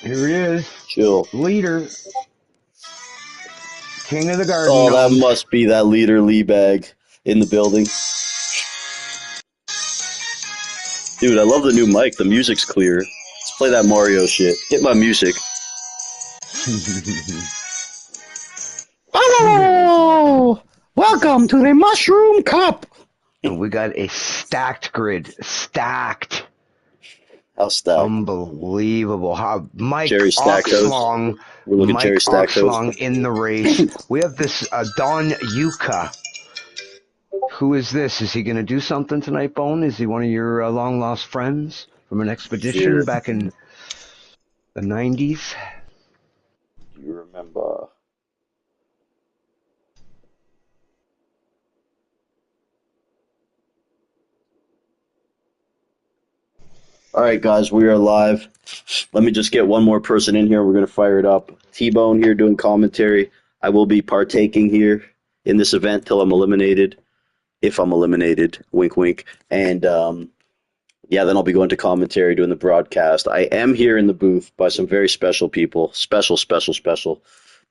Here he is, Chill. leader, king of the garden Oh, that gnomes. must be that leader Leebag in the building. Dude, I love the new mic. The music's clear. Let's play that Mario shit. Hit my music. Hello! Welcome to the Mushroom Cup! We got a stacked grid. Stacked. How stacked? Unbelievable. How Mike Jerry Stackhouse. Oxlong. We're looking Mike Jerry Stackhouse. Oxlong in the race. We have this Don Yuka. Who is this? Is he going to do something tonight, Bone? Is he one of your long lost friends from an expedition Sure. back in the 90s? Do you remember? All right, guys, we are live. Let me just get one more person in here. We're going to fire it up. T-Bone here doing commentary. I will be partaking here in this event till I'm eliminated. If I'm eliminated, wink, wink. And yeah, then I'll be going to commentary, doing the broadcast. I am here in the booth by some very special people. Special, special, special.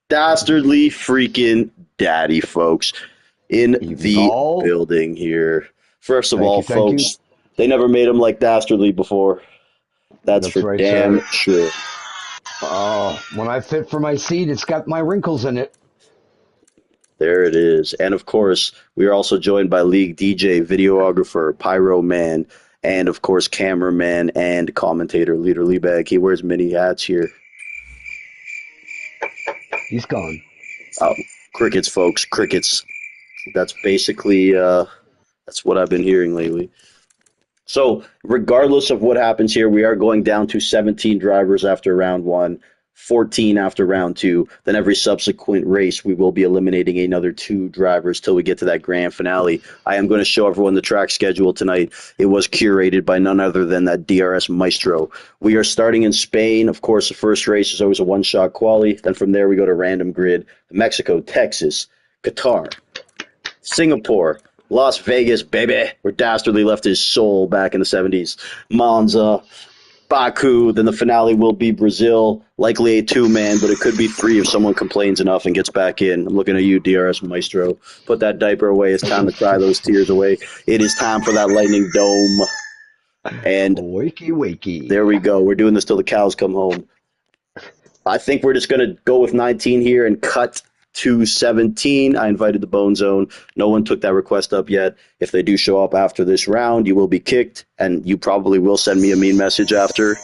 Dastardly freaking daddy, folks, in the Evolve. building here. First of Thank all, you, thank you. folks, they never made him like Dastardly before. That's for right, damn sir. sure. Oh, when I fit for my seat, it's got my wrinkles in it. There it is. And of course, we are also joined by League DJ, videographer, Pyro Man, and of course, cameraman and commentator, Leader Leebag. He wears many hats here. He's gone. Oh, crickets, folks, crickets. That's basically that's what I've been hearing lately. So, regardless of what happens here, we are going down to 17 drivers after round one, 14 after round two. Then every subsequent race, we will be eliminating another 2 drivers till we get to that grand finale. I am going to show everyone the track schedule tonight. It was curated by none other than that DRS maestro. We are starting in Spain. Of course, the first race is always a one-shot quali. Then from there, we go to random grid. Mexico, Texas, Qatar, Singapore, Las Vegas, baby, where Dastardly left his soul back in the 70s. Monza, Baku, then the finale will be Brazil, likely a 2-man, but it could be 3 if someone complains enough and gets back in. I'm looking at you, DRS Maestro. Put that diaper away. It's time to cry those tears away. It is time for that lightning dome. And wakey, wakey. There we go. We're doing this till the cows come home. I think we're just going to go with 19 here and cut to 17. I invited the Bone Zone. No one took that request up yet. If they do show up after this round, you will be kicked, and you probably will send me a mean message after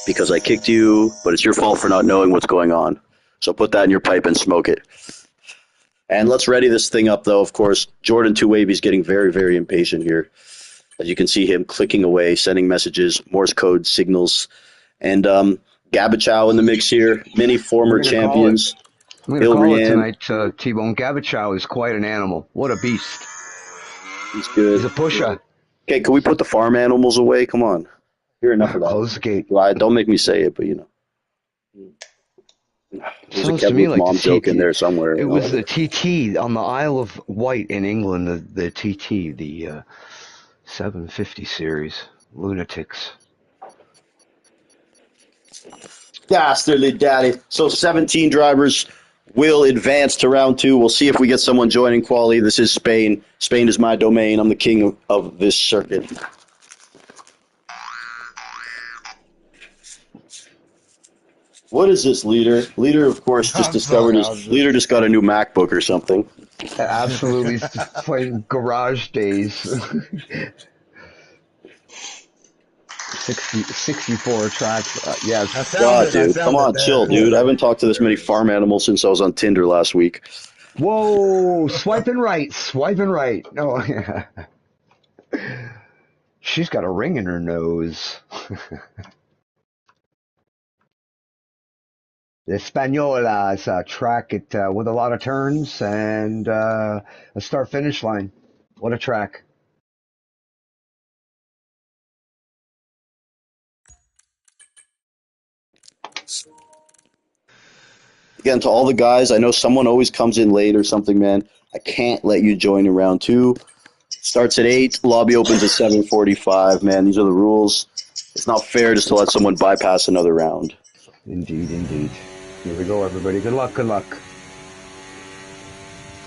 because I kicked you, but it's your fault for not knowing what's going on. So put that in your pipe and smoke it. And let's ready this thing up, though, of course. Jordan Two Wavy is getting very, very impatient here. As you can see him clicking away, sending messages, Morse code signals. And Gabachow in the mix here. Many former champions. I'm going to call it tonight, T-Bone. Gabachow is quite an animal. What a beast. He's good. He's a pusher. Okay, can we put the farm animals away? Come on. Hear enough of that. Close the gate. Well, don't make me say it, but you know. There's a Kevin like mom joke in there somewhere. It was the TT on the Isle of Wight in England, the TT, the 750 series. Lunatics. Dastardly daddy. So 17 drivers will advance to round 2. We'll see if we get someone joining quali. This is Spain. Spain is my domain. I'm the king of this circuit. What is this, Leader? Leader, of course, just discovered his... Leader just got a new MacBook or something. Absolutely. Playing Garage Days. 64 tracks. Yeah. God, dude. Come on, chill, dude. I haven't talked to this many farm animals since I was on Tinder last week. Whoa, swiping right. No, she's got a ring in her nose. The Espanola is a track with a lot of turns and a start-finish line. What a track. Again, to all the guys, I know someone always comes in late or something, man. I can't let you join in round 2. Starts at 8, lobby opens at 7:45, man. These are the rules. It's not fair just to let someone bypass another round. Indeed, indeed. Here we go, everybody. Good luck, good luck.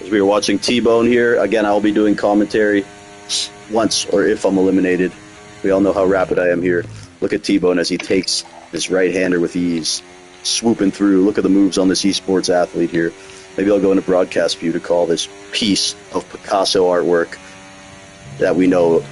As we are watching T-Bone here, again, I'll be doing commentary once or if I'm eliminated. We all know how rapid I am here. Look at T-Bone as he takes this right-hander with ease, swooping through. Look at the moves on this esports athlete here. Maybe I'll go into broadcast view to call this piece of Picasso artwork that we know.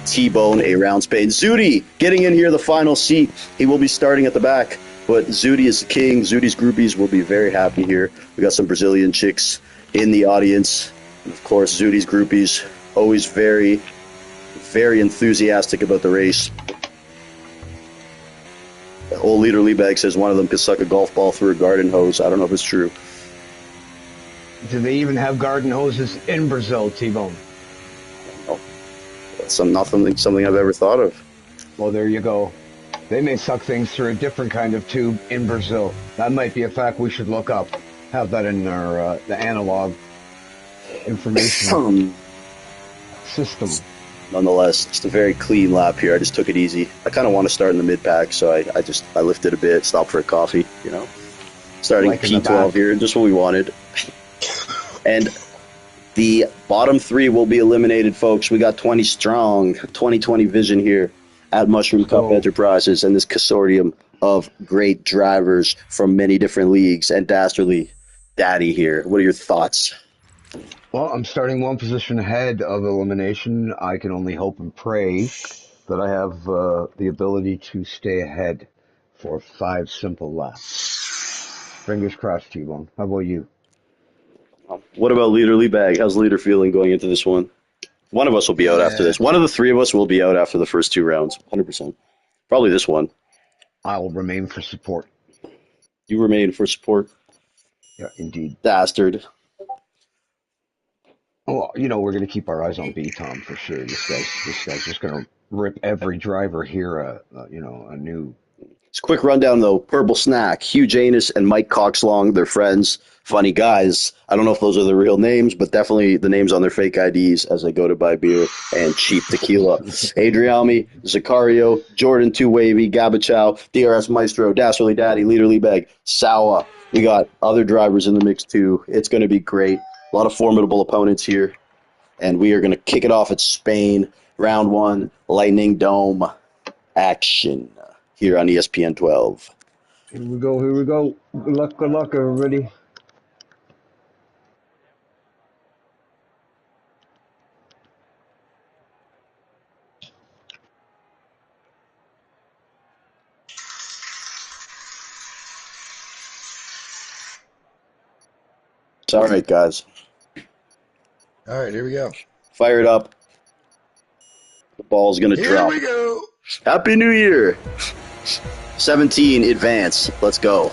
T-Bone, a round spade. Zudi getting in here, the final seat. He will be starting at the back, but Zudi is the king. Zudi's groupies will be very happy here. We got some Brazilian chicks in the audience. And of course, Zudi's groupies, always very, very enthusiastic about the race. Old leader Liebag says one of them could suck a golf ball through a garden hose. I don't know if it's true. Do they even have garden hoses in Brazil, T-Bone? Oh, that's not something I've ever thought of. Well, there you go. They may suck things through a different kind of tube in Brazil. That might be a fact we should look up. Have that in our the analog information system. Nonetheless, just a very clean lap here. I just took it easy. I kind of want to start in the mid-pack, so I lifted a bit, stopped for a coffee, you know. Starting like P12 here, just what we wanted. And the bottom 3 will be eliminated, folks. We got 20 strong, 2020 vision here at Mushroom Cup Enterprises and this consortium of great drivers from many different leagues. And Dastardly Daddy here. What are your thoughts? Well, I'm starting one position ahead of elimination. I can only hope and pray that I have the ability to stay ahead for 5 simple laps. Fingers crossed, T-Bone. How about you? What about Leader Liebag? How's Leader feeling going into this one? One of us will be out after this. One of the 3 of us will be out after the first 2 rounds. 100%. Probably this one. I will remain for support. You remain for support? Yeah, indeed. Dastard. Well, you know, we're going to keep our eyes on B-Tom for sure. This guy's just going to rip every driver here a new... It's a quick rundown, though. Purple Snack, Hugh Janus, and Mike Coxlong, they're friends, funny guys. I don't know if those are the real names, but definitely the names on their fake IDs as they go to buy beer and cheap tequila. Adriami, Zacario, Jordan Two Wavy, Gabachow, DRS Maestro, Dastardly Daddy, Leader Liebag, Sawa. We got other drivers in the mix, too. It's going to be great. A lot of formidable opponents here. And we are going to kick it off at Spain, round 1, Lightning Dome action here on ESPN 12. Here we go. Good luck, everybody. It's all right, guys. All right, here we go. Fire it up. The ball's going to drop. Here we go. Happy New Year. 17, advance. Let's go.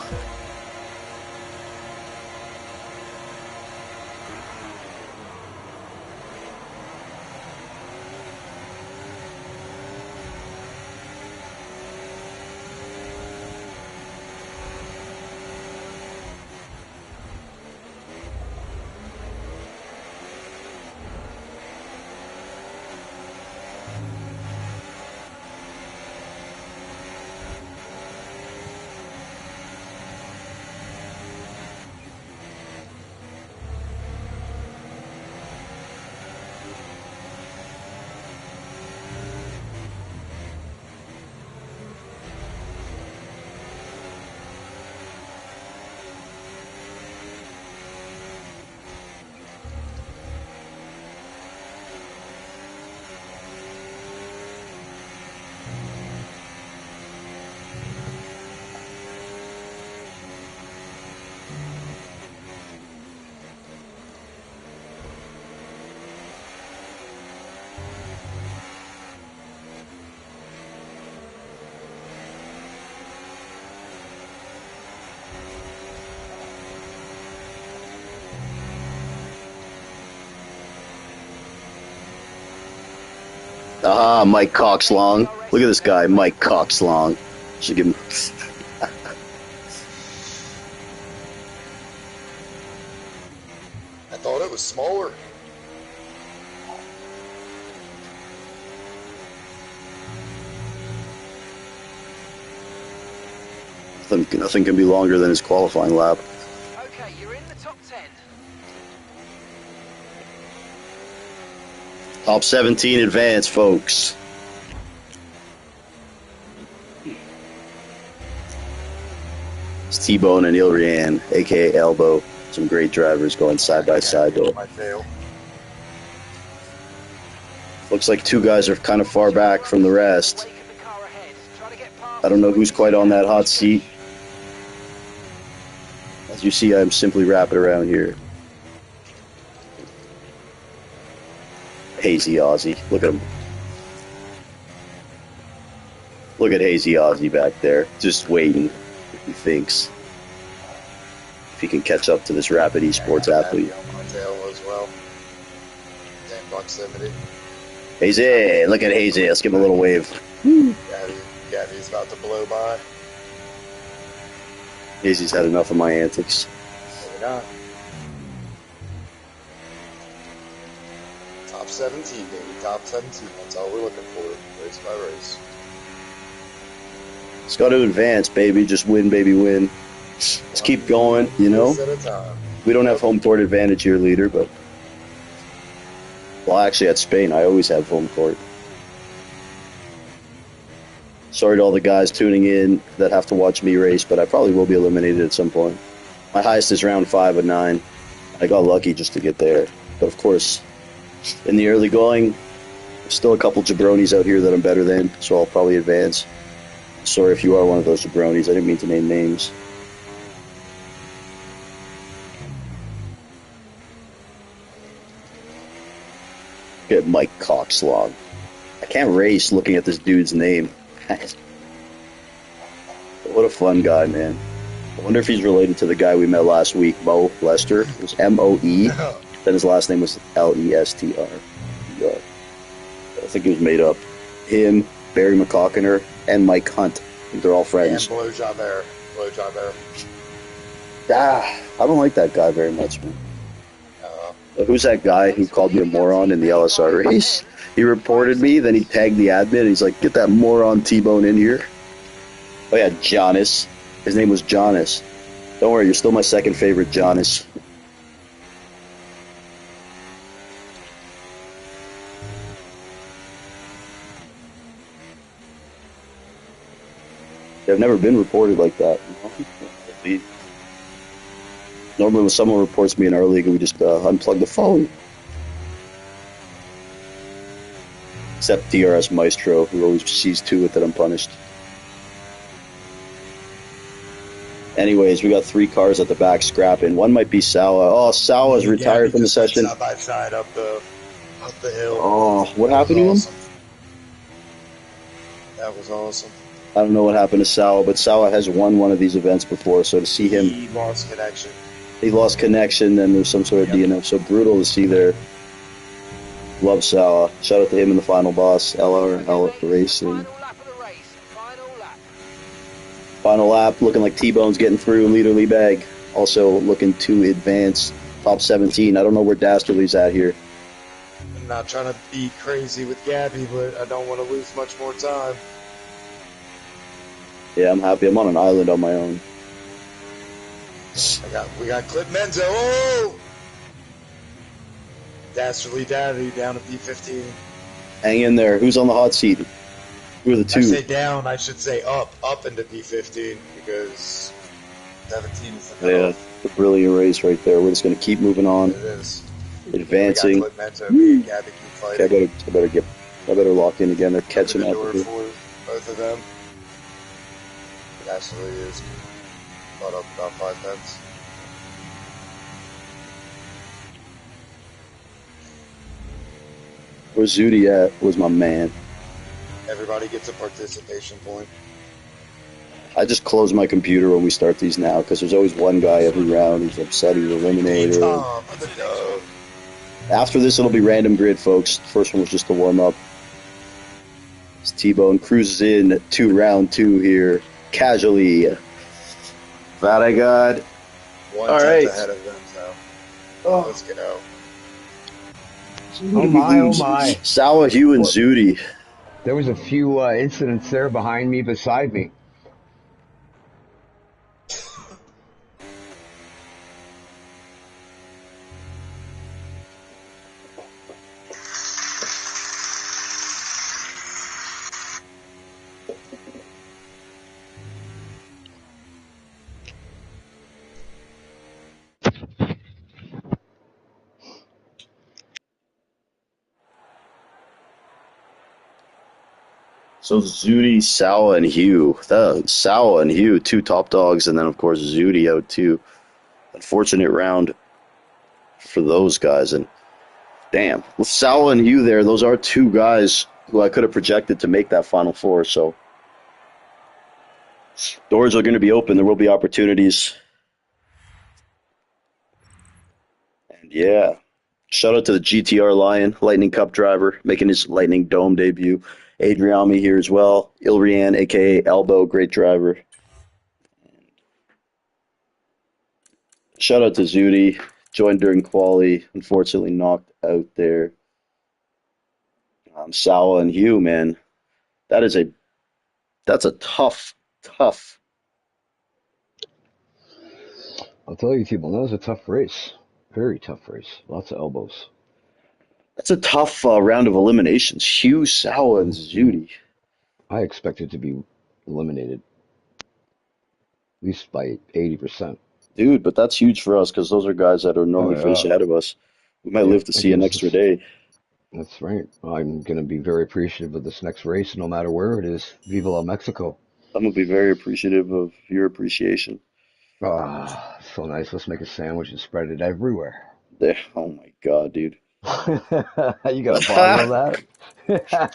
Ah, Mike Coxlong. Look at this guy, Mike Coxlong. Should give him. was smaller. Nothing can be longer than his qualifying lap. Okay, you're in the top 10. Top 17 advance, folks. It's T-Bone and Ilrian, aka Elbow. Some great drivers going side by side though. My fail. Looks like two guys are kind of far back from the rest. Wake of the car ahead. Try to get past I don't know who's quite on that hot seat. As you see, I'm simply wrapping around here. Hazy Aussie. Look at him. Look at Hazy Aussie back there. Just waiting. He thinks. If he can catch up to this rapid esports athlete. On my tail as well. Same proximity. Hazy! Look at Hazy. Let's give him a little wave. Gabby's about to blow by. Hazy's had enough of my antics. Maybe not. Top 17, baby. Top 17. That's all we're looking for. Race by race. It's got to advance, baby. Just win, baby, win. Let's keep going, you know? Race at a time. We don't have home court advantage here, leader, but... Well, actually, at Spain, I always have home court. Sorry to all the guys tuning in that have to watch me race, but I probably will be eliminated at some point. My highest is round 5 of 9. I got lucky just to get there. But of course, in the early going, there's still a couple jabronis out here that I'm better than, so I'll probably advance. Sorry if you are one of those jabronis. I didn't mean to name names. Look at Mike Coxlog. I can't race looking at this dude's name. What a fun guy, man. I wonder if he's related to the guy we met last week, Mo Lester. It was M-O-E. Then his last name was L-E-S-T-R. I think it was made up. Him, Barry McCockiner, and Mike Hunt. I think they're all friends. And Blow Job Air. Blow Job Air. I don't like that guy very much, man. Who's that guy who called me a moron in the LSR race? He reported me, then he tagged the admin, and he's like, get that moron T-Bone in here. Oh yeah, Jonas. His name was Jonas. Don't worry, you're still my second favorite, Jonas. I've never been reported like that. Normally when someone reports me in our league, we just unplug the phone. Except DRS Maestro, who always sees to it that I'm punished. Anyways, we got 3 cars at the back scrapping. One might be Sawa. Oh, Sawa's retired from the session. Side by side up the hill. Oh, what happened to him? That was awesome. I don't know what happened to Sawa, but Sawa has won one of these events before, so to see him... He lost connection. He lost connection, and there's some sort of DNF. So brutal to see there. Love Sawa. Shout out to him in the final boss, LR Racing. Final lap, looking like T-Bone's getting through. Leader Lee-Bag also looking to advance. Top 17. I don't know where Dastardly's at here. I'm not trying to be crazy with Gabby, but I don't want to lose much more time. Yeah, I'm happy. I'm on an island on my own. We got Clip Menzo. Oh! Dastardly Daddy down at P15. Hang in there. Who's on the hot seat? Who are the two? I say down, I should say up into P15 because 17 is the cutoff. Yeah, brilliant race right there. We're just going to keep moving on. It is. Advancing. We got Clip Menzo, me and Gabby keep fighting. Okay, I better lock in again. They're catching up. For both of them. Dastardly is caught up about 5 tenths. Where Zudi at was my man. Everybody gets a participation point. I just close my computer when we start these now because there's always one guy every round who's upset he's eliminated. After this, it'll be random grid, folks. The first one was just a warm up. As T-Bone cruises in to round 2 here, casually. Very good. One All tenth right. ahead of them, so let's go. Oh my, oh my. Sawa, Hugh, and Well, Zudi. there was a few incidents there behind me, beside me. So Zudi, Sawa, and Hugh. Sawa and Hugh, two top dogs, and then of course Zudi out too. Unfortunate round for those guys, and damn, with Sawa and Hugh there, those are two guys who I could have projected to make that Final Four. So doors are going to be open. There will be opportunities, and yeah. Shout out to the GTR Lion, Lightning Cup driver, making his Lightning Dome debut. Adriami here as well. Ilrian, aka Elbow, great driver. Shout out to Zudi, joined during quali, unfortunately knocked out there. Sawa and Hugh, man, that is that's a tough. I'll tell you, people, that was a tough race. Very tough race. Lots of elbows. That's a tough round of eliminations. Hugh, Sawa, and Zudi. I expected to be eliminated, at least by 80%. Dude, but that's huge for us because those are guys that are Oh, normally finished yeah. ahead of us. We might Yeah, live to that see an gives extra us. day. That's right. I'm going to be very appreciative of this next race, no matter where it is. Viva la Mexico. I'm gonna be very appreciative of your appreciation. Ah, so nice. Let's make a sandwich and spread it everywhere. There. Oh my god, dude. You got a bottle of that?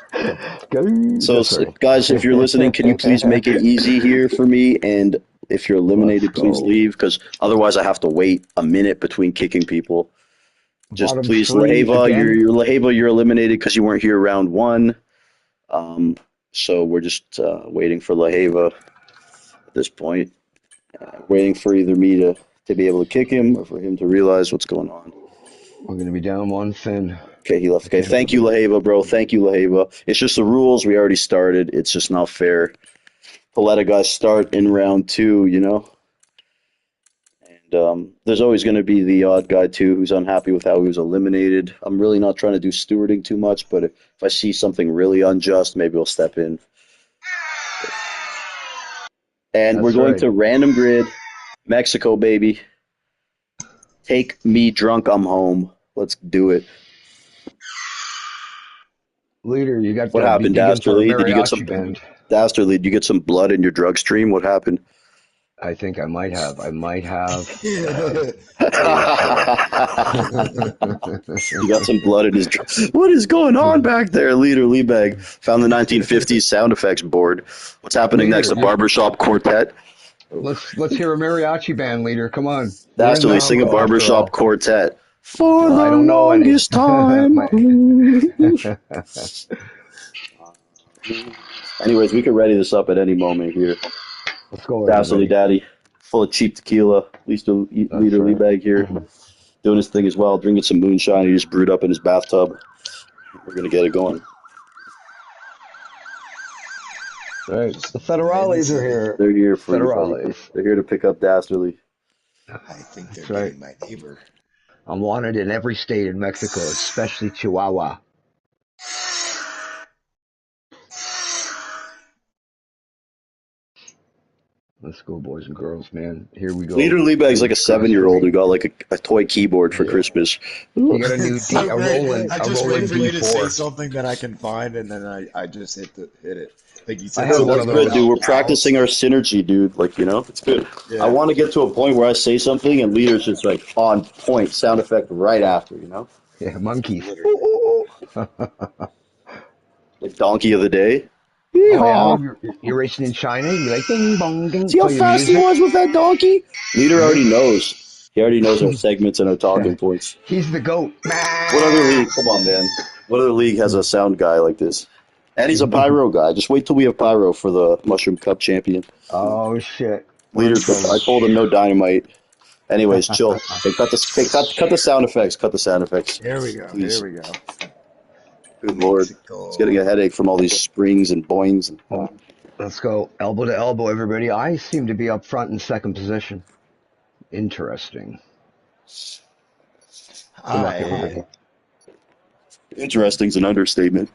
Go. So, That's right. guys, if you're listening, can you please make it easy here for me? And if you're Let's eliminated, please go. leave because otherwise I have to wait a minute between kicking people. Just Bottom please, three Laheva, again. Laheva, you're eliminated because you weren't here round one. Um, so we're just waiting for Laheva at this point, waiting for either me to be able to kick him or for him to realize what's going on. We're going to be down one thin. Okay, he left. I Okay, can't thank you, believe. Laheva, bro. Thank you, Laheva. It's just the rules. We already started. It's just not fair to let a guy start in round two, you know? And there's always going to be the odd guy, too, who's unhappy with how he was eliminated. I'm really not trying to do stewarding too much, but if I see something really unjust, maybe I'll step in. And we're That's going right. to random grid, Mexico, baby. Take me drunk, I'm home. Let's do it. Leader, you got What to be happened, digging for a Dastardly? Did you get mariachi some band. Dastardly? Did you get some blood in your drug stream? What happened? I think I might have. I might have. You got some blood in his. What is going on back there, Leader Liebag? Found the 1950s sound effects board. What's happening next? Leader, A barbershop quartet? let's hear a mariachi band, leader. Come on. We're in Dastardly, sing a Mexico after barbershop all. quartet. For I the don't know any. longest time. My, Anyways, we can ready this up at any moment here. let's go, Dastardly everybody. Daddy, full of cheap tequila. Leader That's right. Liebag here, doing his thing as well, drinking some moonshine he just brewed up in his bathtub. We're gonna get it going. Right. Just The madness federales are of it. here. They're here for you, buddy. Federales. They're here to pick up Dastardly. I think they're That's right. getting my neighbor. I'm wanted in every state in Mexico, especially Chihuahua. Let's go, boys and girls, man. Here we Leader go. Liebag's like a Fingers crossed for 7-year-old me. who got like a toy keyboard for Yeah. Christmas. He got a new D, I a wait. Roland, I a just wait Roland for you to say D4. something that I can find, and then I just hit it. Like you I said have Good, one that's of something good, dude. those. We're about practicing owls. our synergy, dude. Like, it's good. I Yeah. want to get to a point where I say something and Leader's just like on point, sound effect right after. Yeah, monkeys. Literally. Like Donkey of the Day. Oh yeah, Yeehaw! you're racing in China. You like ding bong ding, See how play your fast he music. was with that donkey? Leader Right? already knows. He already knows our segments and our talking points. He's the goat. What other league? Come on, man. What other league has a sound guy like this? And he's a pyro guy. Just wait till we have pyro for the Mushroom Cup champion. Oh shit! Leader, I'm coming. I told him no dynamite. Anyways, chill. Hey, cut the sound effects. Cut the sound effects. Here we go. Please. Here we go. Good lord. It's getting a headache from all these springs and boings. Let's go elbow to elbow, everybody. I seem to be up front in second position. Interesting. Good luck, everybody. Interesting's an understatement.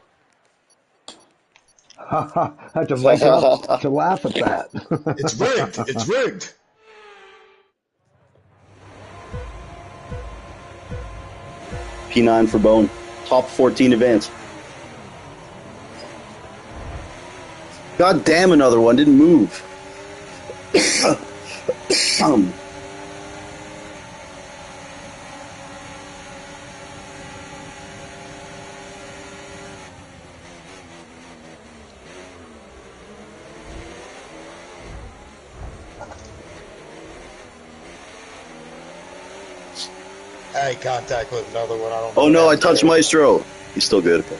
I had to mic it up to laugh at that. It's rigged. It's rigged. P9 for Bone. Top 14 advance. God damn, another one. Didn't move. Hey, contact with another one. I don't know. Oh no, I what touched happened. Maestro. He's still good. I don't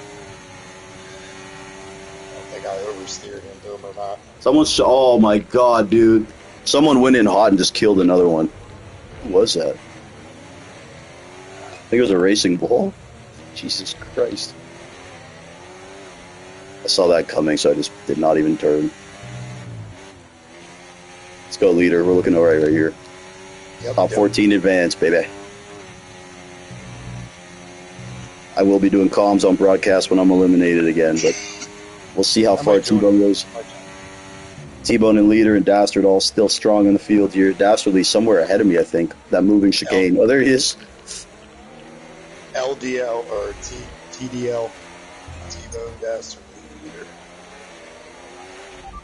think I oversteered into him or not. Oh my god, dude. Someone went in hot and just killed another one. Who was that? I think it was a racing bull. Jesus Christ. I saw that coming, so I just did not even turn. Let's go, leader. We're looking alright right here. Yep, Top 14 advance, baby. I will be doing comms on broadcast when I'm eliminated again, but we'll see how far T-Bone goes. T-Bone and leader and Dastard all still strong in the field here. Dastardly somewhere ahead of me, I think. That moving chicane. Oh, there he is. LDL or TDL. T-Bone Dastard leader.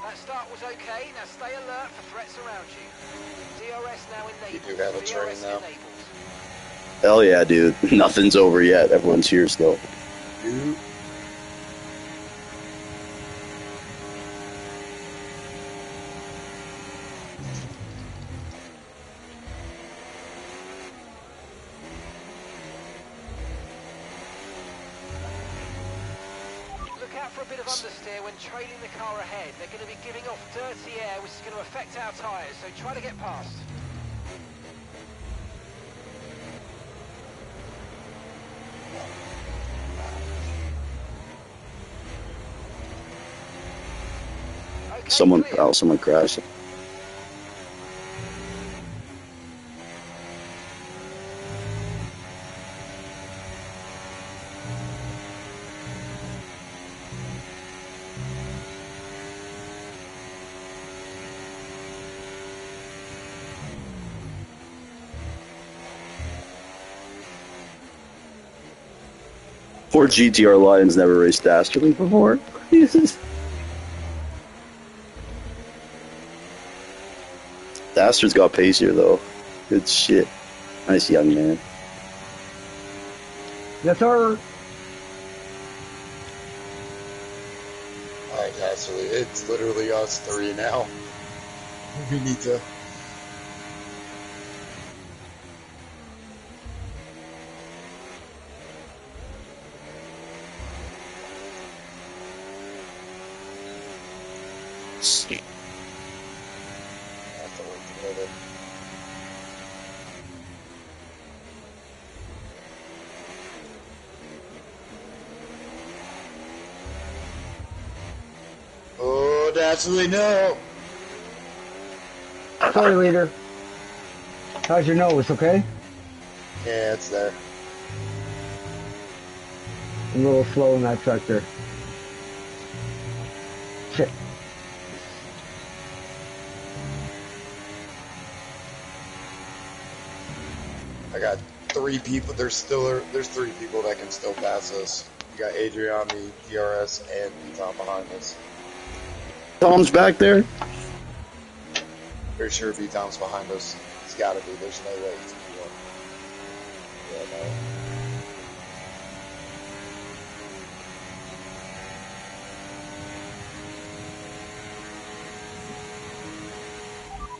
That start was okay. Now stay alert for threats around you. DRS now enabled. You do have a train DRS now. enabled. Hell yeah, dude. Nothing's over yet. Everyone's here still. Dude. Look out for a bit of understeer when trailing the car ahead. They're going to be giving off dirty air, which is going to affect our tyres, so try to get past. Okay, Someone clear. crashed. Poor GTR Lions never raced Dastardly before. Dastard's got pace here, though. Good shit. Nice young man. Yes, sir. Alright, Dastardly. It's literally us three now. We need to. Have to work together. Oh, Dastardly, no! Sorry, leader. How's your nose? Okay. Yeah, it's there. I'm a little slow in that sector. Shit. I got three people. There's three people that can still pass us. You got Adriani, DRS, and Tom behind us. Tom's back there? Pretty sure B-Tom's behind us. He's gotta be. There's no way he's gonna be one. Yeah,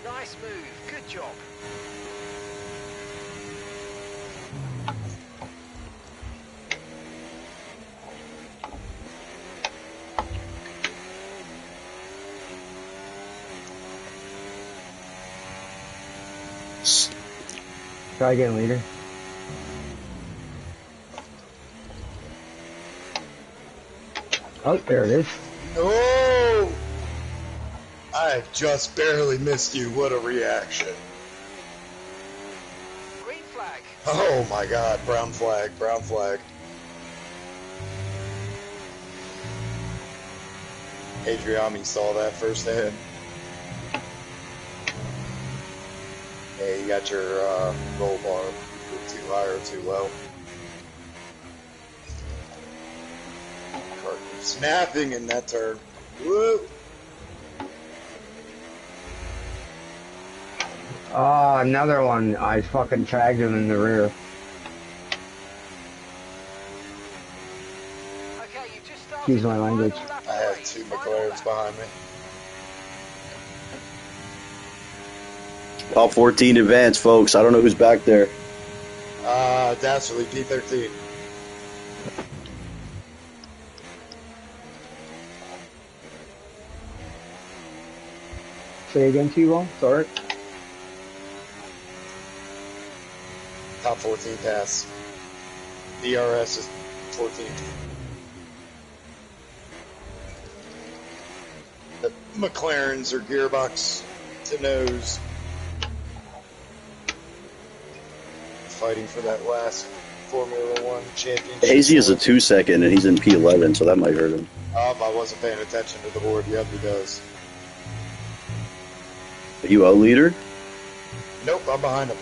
Nice move. Good job. Try again, leader. Oh, there it is. Oh! I just barely missed you. What a reaction. Green flag. Oh my god, brown flag, brown flag. Adriami saw that firsthand. Hey, you got your roll bar too high or too low. Cart snapping in that turn. Woo! Oh, another one. I fucking tagged him in the rear. Okay, you just started Excuse my the language. final lap of I the had race. 2 Final McLarens lap. behind me. Top 14 advance, folks. I don't know who's back there. Dastardly P13. Say again, T-Bone? Sorry. Top 14 pass. DRS is 14. The McLarens are gearbox to nose. Fighting for that last Formula One championship. Hazy is a 2-second, and he's in P11, so that might hurt him. I wasn't paying attention to the board. Yep, he does. Are you a leader? Nope, I'm behind him.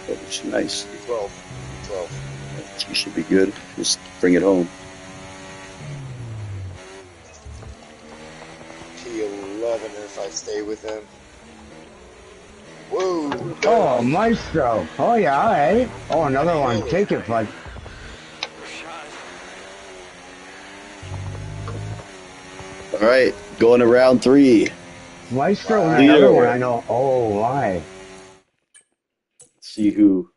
Oh, nice. P12. P12. You should be good. Just bring it home. P11 if I stay with him. Whoa! Oh, Maestro. Oh, yeah, all right. Oh, another one. Take it, bud. All right, going to round 3. Maestro and Leader. another one. I know. Oh, my. Let's see who.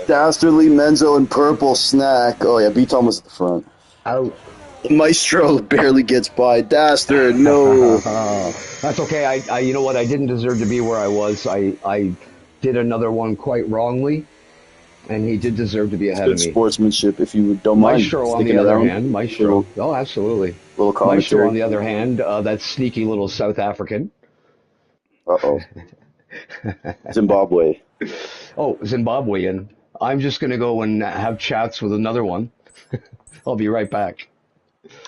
Dastardly, Menzo, and Purple Snack. Oh, yeah, B-Tom was at the front. Out. Maestro barely gets by. Dastard, no. That's okay. I, you know what? I didn't deserve to be where I was. I did another one quite wrongly, and he did deserve to be ahead Good of me. sportsmanship, if you don't mind. Maestro, on sticking the other around. hand, Maestro. Oh, absolutely. Little Maestro, commentary. on the other hand, that sneaky little South African. Uh-oh. Zimbabwe. Oh, Zimbabwean. I'm just going to go and have chats with another one. I'll be right back.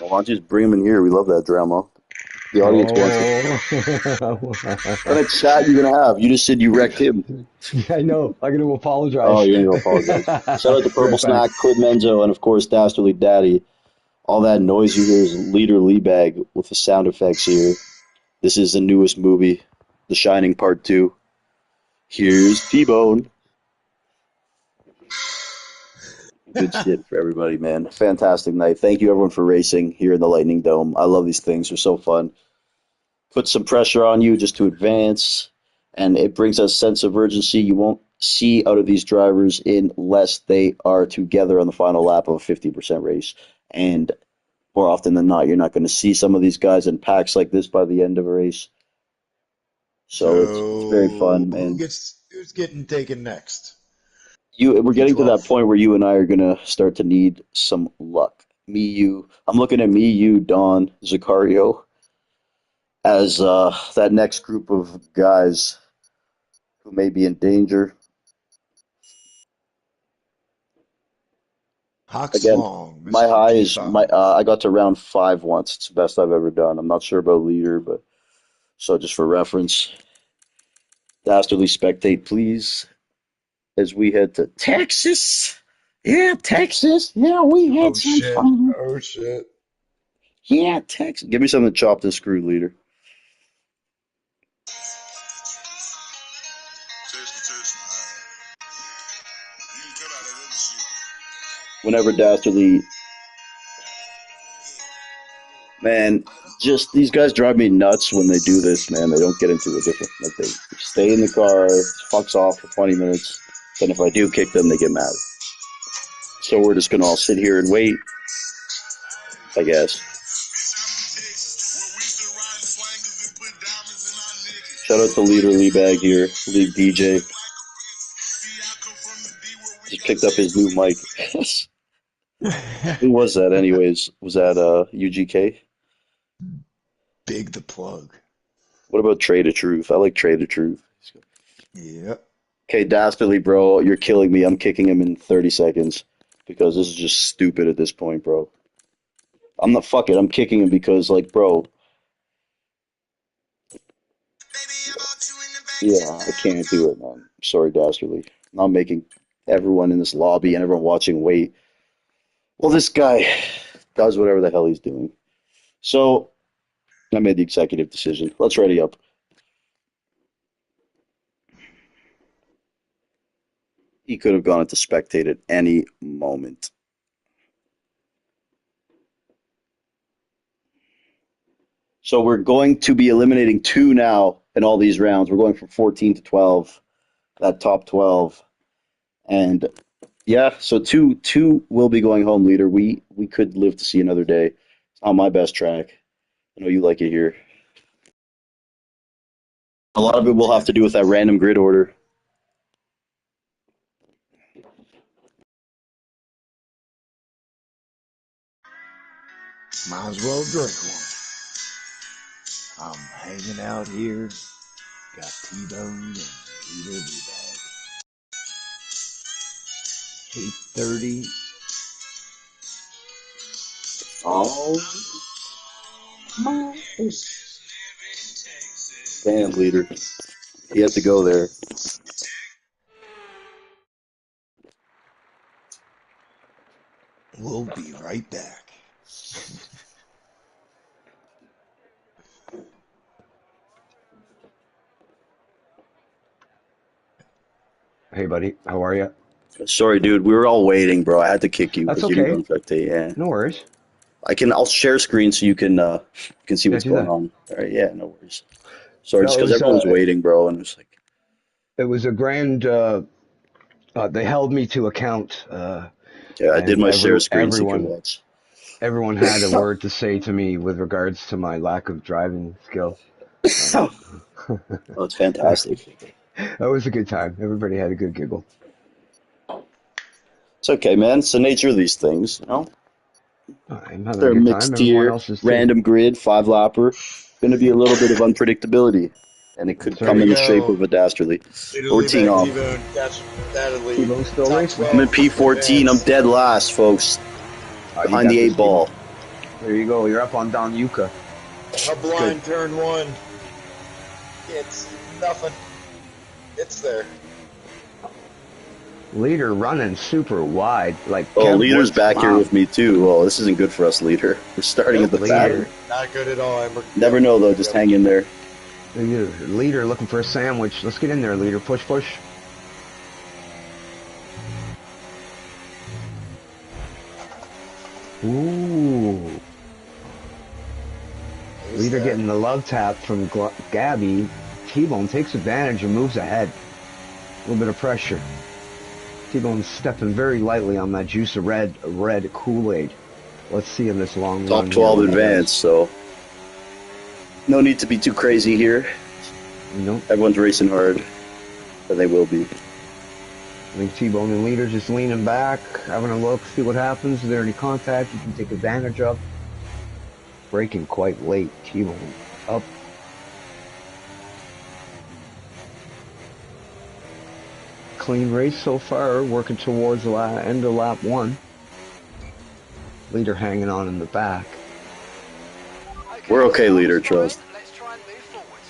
Well, why don't you just bring him in here? We love that drama. The audience wants it. What kind of chat you going to have? You just said you wrecked him. I know. I'm going to apologize. Oh, you're going to apologize. Shout out to Purple Right Snack, back. Clip Menzo, and of course, Dastardly Daddy. All that noise you hear is Leader Leabag with the sound effects here. This is the newest movie, The Shining Part 2. Here's T-Bone. Good shit for everybody, man. Fantastic night. Thank you, everyone, for racing here in the Lightning Dome. I love these things. They're so fun. Put some pressure on you just to advance, and it brings a sense of urgency you won't see out of these drivers unless they are together on the final lap of a 50% race. And more often than not, you're not going to see some of these guys in packs like this by the end of a race. So it's very fun. And Who's getting taken next? we're getting to that P12. point where you and I are going to start to need some luck. Me, you. I'm looking at me, you, Don, Zicario as that next group of guys who may be in danger. Hawks Again, Long, Mr. my high is P5. I got to round 5 once. It's the best I've ever done. I'm not sure about leader, but so just for reference, dastardly spectate, please, as we head to Texas. Yeah, Texas. Yeah, we had some shit. fun. Oh shit. Yeah, Texas. Give me something chopped and screwed, leader. Whenever dastardly, man, just these guys drive me nuts when they do this, man. They don't get into a different, like they stay in the car, fucks off for 20 minutes. Then if I do kick them, they get mad. So we're just gonna all sit here and wait, I guess. Shout out to Leader Leabag here, League DJ. Just picked up his new mic. Who was that, anyways? Was that UGK? Big the plug. What about Trade of Truth? I like Trade of Truth. Yep. Okay, Dastardly, bro, you're killing me. I'm kicking him in 30 seconds because this is just stupid at this point, bro. I'm not, fuck it. I'm kicking him because, like, bro. Yeah, I can't do it, man. Sorry, Dastardly. I'm making everyone in this lobby and everyone watching wait. Well, this guy does whatever the hell he's doing. So I made the executive decision. Let's ready up. He could have gone into spectate at any moment. So we're going to be eliminating 2 now in all these rounds. We're going from 14 to 12, that top 12. And yeah, so two will be going home, Leader. We could live to see another day. It's not my best track. I know you like it here. A lot of it will have to do with that random grid order. Might as well drink one. I'm hanging out here. Got T-Bone and Leader Leabag. 8:30. Oh, damn, Leader. He had to go there. We'll be right back. Hey, buddy, how are you? Sorry, dude. We were all waiting, bro. I had to kick you That's because you didn't okay. go infectate. Yeah. No worries. I'll share screen so you can see Yeah, what's do going that. on. All right, yeah, no worries. Sorry, No, just because everyone was waiting, bro, and it was like, it was a grand. They held me to account, yeah, I did and my share screen so you can watch. everyone had a word to say to me with regards to my lack of driving skill. Oh, it's fantastic. That was a good time. Everybody had a good giggle. It's okay, man. It's the nature of these things, you know. I'm having a They're good time. mixed Everyone tier, else is too. random grid, 5-lapper. Going to be a little bit of unpredictability, and it could That's come right. Here in we the shape go. of a dastardly. Leader But we're teeing Leabag, off. T-Bone. That's that lead. T-Bone still Top racing. I'm in 12 P14. I'm advance. dead last, folks. You Behind got the this, 8 ball. T-Bone. There you go. You're up on Don Yuka. A It's good. blind turn one. It's nothing. It's there. Leader running super wide. Like, Oh, Kev, Leader's what's back here mom? with me too. Oh, this isn't good for us, Leader. We're starting at Nope, the back. Leader. not good at all. Never know though. Just hang in there. Leader looking for a sandwich. Let's get in there, Leader. Push, push. Ooh. Leader getting the love tap from Gabby. T-Bone takes advantage and moves ahead. A little bit of pressure. T-Bone stepping very lightly on that juice of red Kool-Aid. Let's see in this long Top run 12 here what he advance, so no need to be too crazy here. does. Nope. Everyone's racing hard, but they will be. I think T-Bone and Leader just leaning back, having a look, see what happens. Is there any contact you can take advantage of? Braking quite late. T-Bone up. Clean race so far, working towards the end of lap 1. Leader hanging on in the back. We're okay, Leader, trust. Let's try and move forward.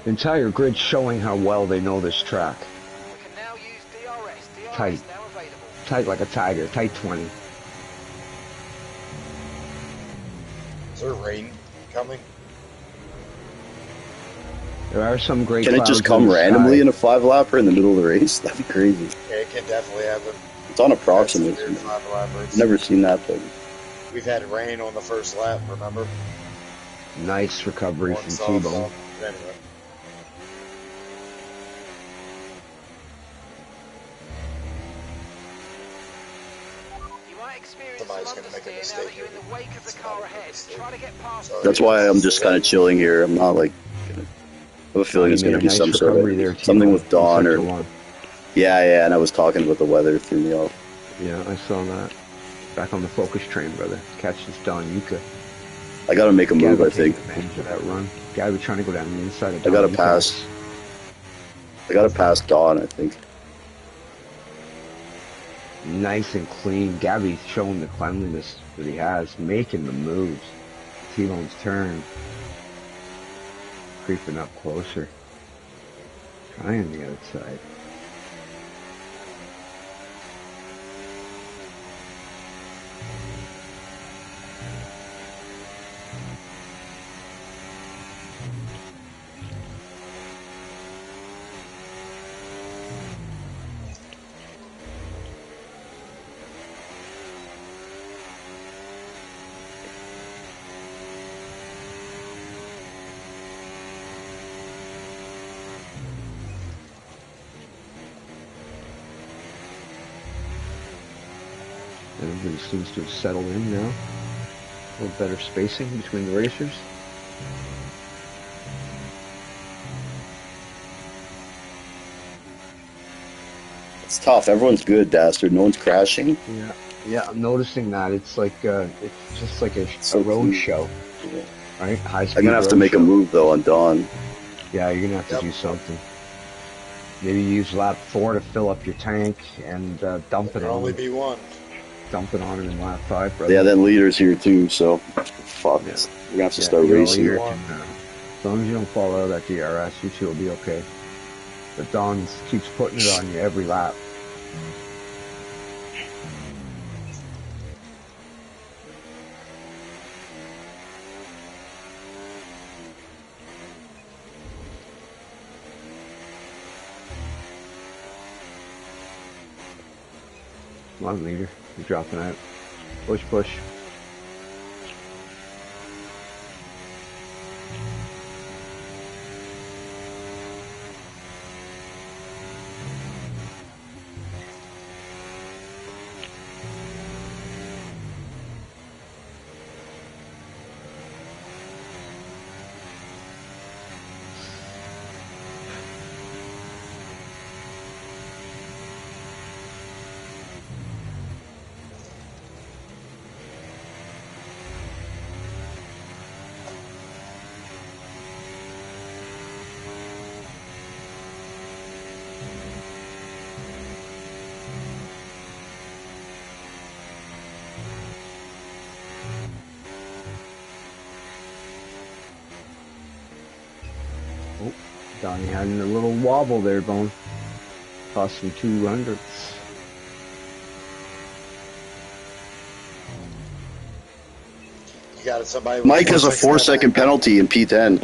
Entire grid showing how well they know this track. We can now use DRS. DRS Tight. now available. Tight like a tiger. Tight 20. Is there rain coming? There are some great Can it clouds just in come the randomly sky. in a 5-lapper in the middle of the race? That'd be crazy. Yeah, it can definitely happen. It's on approximate. That's weird 5-lappers. Never seen that, but We've had rain on the first lap, remember? Nice recovery One from soft T-Bone. bump. Anyway. experience Somebody's some gonna make a understeer now mistake that you're in here. the wake of the Somebody car make a ahead. mistake. Try to get past So them. That's why I'm just kind of chilling here. I'm not like. I have a Oh, feeling you it's made going a to be nice some sort recovery of there, something T-Bone. with In dawn or sector one. yeah, and I was talking about the weather threw me off. Yeah, I saw that. Back on the focus train, brother. Catch this Don Yuka. I got to make a move. Gabby I taking think advantage of that run. Gabby trying to go down the inside of I Don got to Yuka. pass. I got to pass dawn. I think. Nice and clean. Gabby's showing the cleanliness that he has, making the moves. T-Bone's turn. Creeping up closer. Trying the outside. Everybody seems to have settled in now. A little better spacing between the racers. It's tough. Everyone's good, Dastard. No one's crashing. Yeah, yeah, I'm noticing that. It's like it's just like a So road clean. show, Yeah. right? High speed I'm gonna have to road make a show. move though on dawn. Yeah, you're gonna have to Yep. do something. Maybe use lap 4 to fill up your tank and dump There it can on only him. be one. Dump it on him in lap 5, brother. Yeah, then leader's here too. So fuck. Yeah. We're gonna have to Yeah, start you're a racing. leader. As long as you don't fall out of that DRS, you two will be okay. But Don keeps putting it on you every lap. Come on, leader. You're dropping out. Push, push. Oh, Donnie had a little wobble there, Bone. Cost him 200. You got somebody. With Mike has a 4 4-second penalty in P10.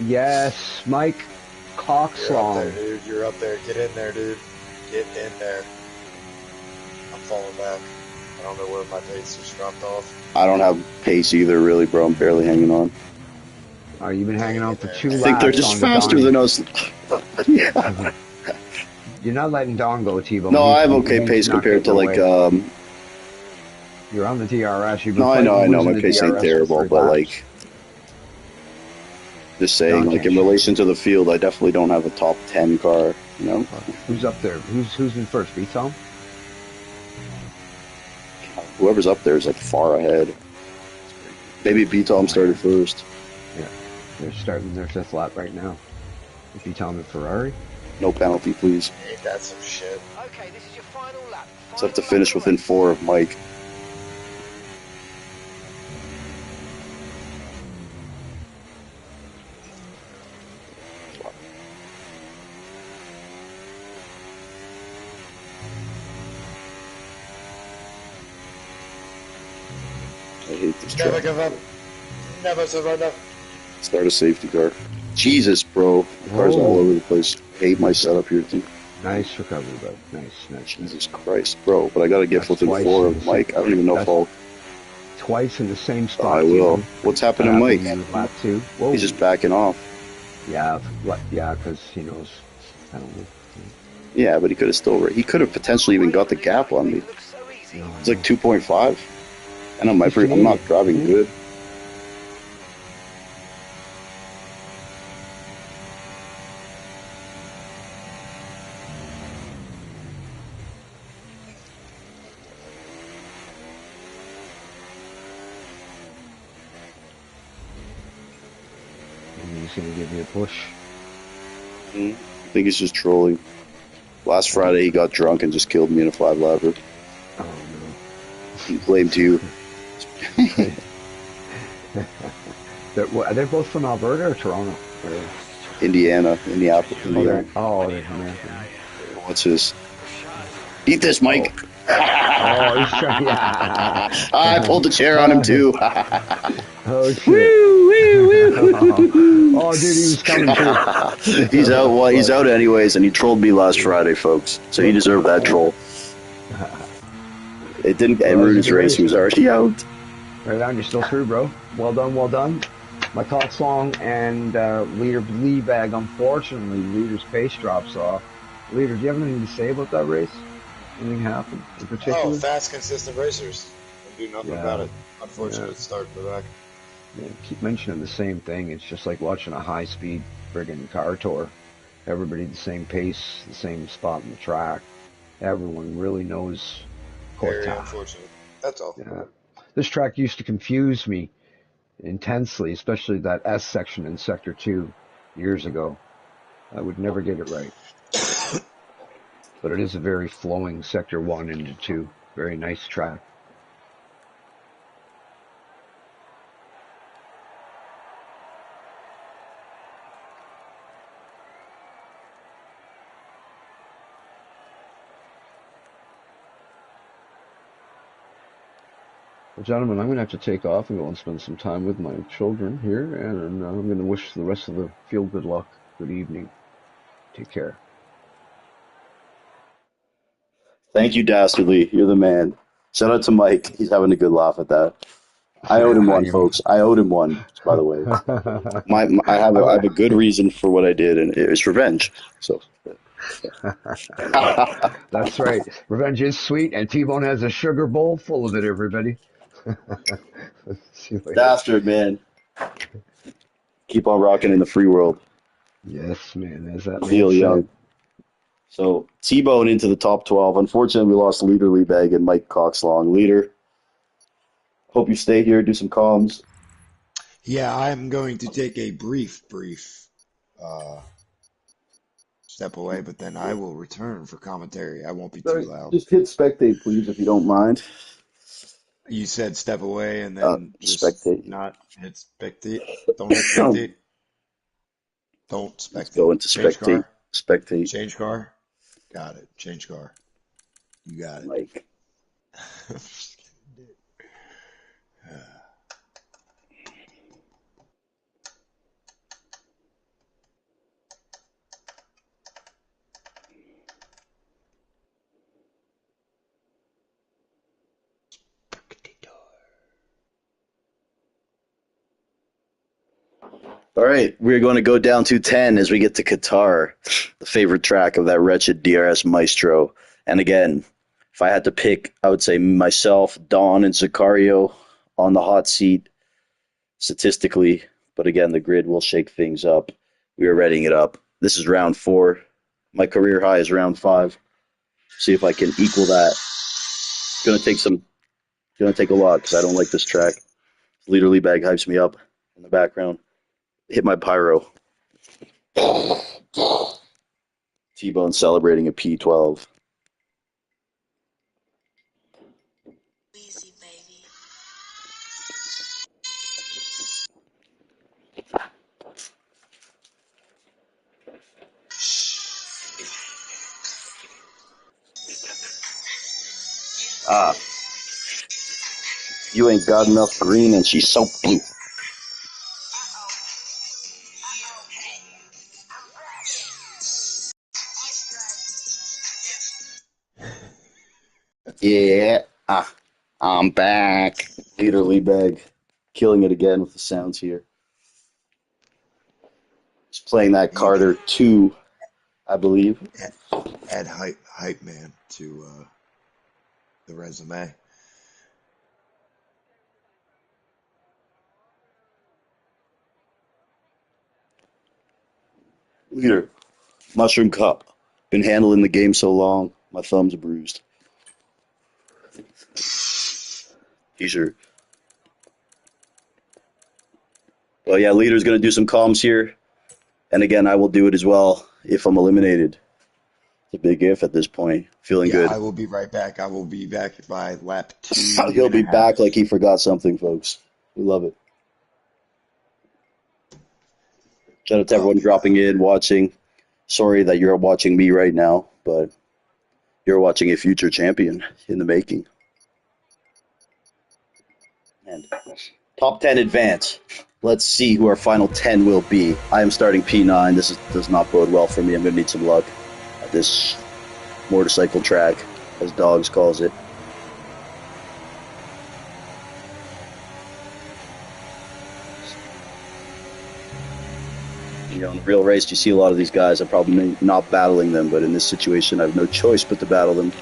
Yes, Mike You're up there, Coxlong. dude. You're up there. Get in there, dude. Get in there. I'm falling back. I don't know where my pace just dropped off. I don't have pace either, really, bro. I'm barely hanging on. Oh, you've been hanging on for 2 I laps. think they're just on faster Donnie. than us. Yeah. You're not letting Don go, T-Bone. No, I have He's okay pace not compared to getting like. away. You're on the DRS. You've been No, I fighting know. losing My the pace ain't DRS for terrible, 3 but laps. like, just saying, Don like can't in shoot. relation to the field, I definitely don't have a top 10 car. You know, Who's up there? Who's in first? B-Tom? whoever's up there is like far ahead. Maybe B-Tom started first. Yeah, they're starting their 5th lap right now. B-Tom and Ferrari. No penalty, please. Ain't that some shit? Okay, this is your final lap. So I have to finish within 4 of Mike. I hate this Never track. give up. Never surrender. Start a safety car. Jesus, bro. The car's all over the place. Hate my setup here, too. Nice recovery, bud. Nice. Jesus Christ, bro. But I gotta get That's within twice 4 in of the Mike. I don't even know if I'll. Twice in the same spot. I will. T-Bone. What's That happening, happened Mike? in lap 2. Whoa. He's just backing off. Yeah, because he knows. I don't know. Yeah, but he could have still. He could have potentially even got the gap on me. It's like 2.5. And I'm not 15. driving good. And he's going to give me a push. I think he's just trolling. Last Friday, he got drunk and just killed me in a 5-lapper. Oh, no. He blamed you. They're both from Alberta or Toronto? Or... Indiana, Indianapolis, Indiana. They're American. What's his? Eat this, Mike. Oh, he's trying. Yeah. I pulled the chair on him too. Oh shit. Oh, dude, he was coming too. He's out. Well, he's out anyways, and he trolled me last Friday, folks. So he deserved that troll. It didn't end Rudy's race. He was already out. Right on, you're still through, bro. Well done, well done. My cox long and leader lead bag. Unfortunately, leader's pace drops off. Leader, do you have anything to say about that race? Anything happened in particular? Oh, fast, consistent racers. Can do nothing about it. Unfortunate start for the back. Yeah, keep mentioning the same thing. It's just like watching a high-speed friggin' car tour. Everybody the same pace, the same spot in the track. Everyone really knows. Very unfortunate. That's all. Yeah. This track used to confuse me intensely, especially that S section in Sector 2 years ago. I would never get it right. But it is a very flowing Sector 1 into 2. Very nice track. Well, gentlemen, I'm going to have to take off and go and spend some time with my children here, and I'm going to wish the rest of the field good luck, good evening. Take care. Thank you, Dastardly. You're the man. Shout out to Mike. He's having a good laugh at that. I owed him one, folks. I owed him one, by the way. I have a good reason for what I did, and it was revenge. So. That's right. Revenge is sweet, and T-Bone has a sugar bowl full of it, everybody. See you later. Dastard, man. Keep on rocking in the free world. Yes, man. As that Feel man young. said. So, T-Bone into the top 12. Unfortunately, we lost Leader Leebag and Mike Coxlong. Leader, hope you stay here, do some comms. Yeah, I'm going to take a brief step away, but then I will return for commentary. I won't be too loud. Just hit spectate, please, if you don't mind. You said step away and then just spectate. not hit spectate. Don't hit spectate. Don't spectate. Let's go into Change spectate. car. Spectate. Change car. Got it. Change car. You got it. Mike. All right, we're going to go down to 10 as we get to Qatar, the favorite track of that wretched DRS Maestro. And again, if I had to pick, I would say myself, Don, and Sicario on the hot seat statistically. But again, the grid will shake things up. We are readying it up. This is round 4. My career high is round 5. See if I can equal that. It's going to take a lot because I don't like this track. Leader Leebag hypes me up in the background. Hit my pyro. T-Bone celebrating a P12. Easy, baby. You ain't got enough green and she's so blue. Yeah, I'm back. Leader Leebag, killing it again with the sounds here. Just playing that Carter 2, I believe. Add hype man to the resume. Leader, Mushroom Cup. Been handling the game so long, my thumb's bruised. T-shirt. Well, yeah, leader's going to do some comms here. And again, I will do it as well if I'm eliminated. It's a big if at this point. Feeling Yeah, good. I will be right back. I will be back by lap 2 He'll and be a half. back like he forgot something, folks. We love it. Shout out to everyone dropping in, watching. Sorry that you're watching me right now, but you're watching a future champion in the making. And top 10 advance. Let's see who our final 10 will be. I am starting P9. This does not bode well for me. I'm going to need some luck at this motorcycle track, as Dogs calls it. You know, in the real race, you see a lot of these guys. I'm probably not battling them, but in this situation, I have no choice but to battle them.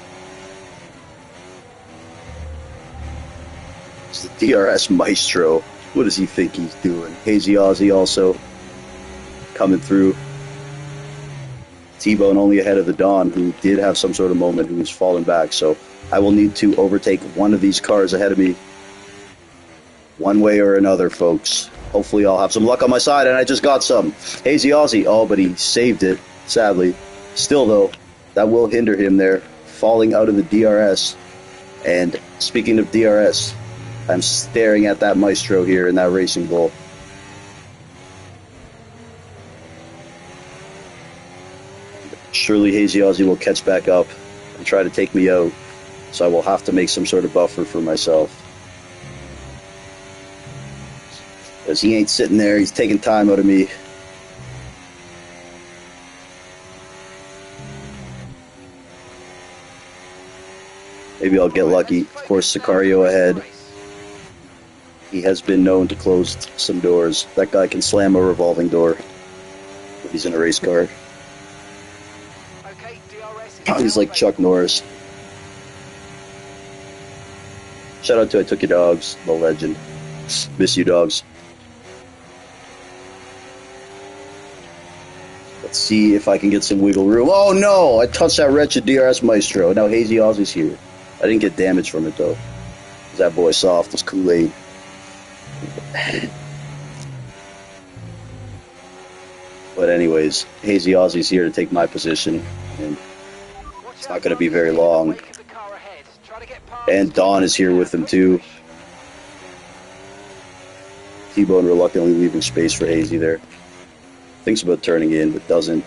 It's the DRS Maestro. What does he think he's doing? Hazy Aussie also coming through. T-Bone only ahead of the Don, who did have some sort of moment, who was falling back. So I will need to overtake one of these cars ahead of me one way or another, folks. Hopefully I'll have some luck on my side, and I just got some. Hazy Aussie. Oh, but he saved it, sadly. Still, though, that will hinder him there, falling out of the DRS. And speaking of DRS, I'm staring at that Maestro here in that Racing Bull. Surely Hazy Aussie will catch back up and try to take me out, so I will have to make some sort of buffer for myself. Because he ain't sitting there, he's taking time out of me. Maybe I'll get lucky. Of course, Sicario ahead. He has been known to close some doors. That guy can slam a revolving door if he's in a race car. He's like Chuck Norris. Shout out to I Took Your Dogs, the legend. Miss you, dogs. Let's see if I can get some wiggle room. Oh no! I touched that wretched DRS Maestro. Now Hazy Aussie's here. I didn't get damage from it though. That boy soft was Kool-Aid. But anyways, Hazy Aussie's here to take my position. And it's not going to be very long. And Dawn is here with him too. T-Bone reluctantly leaving space for Hazy there. Thinks about turning in, but doesn't.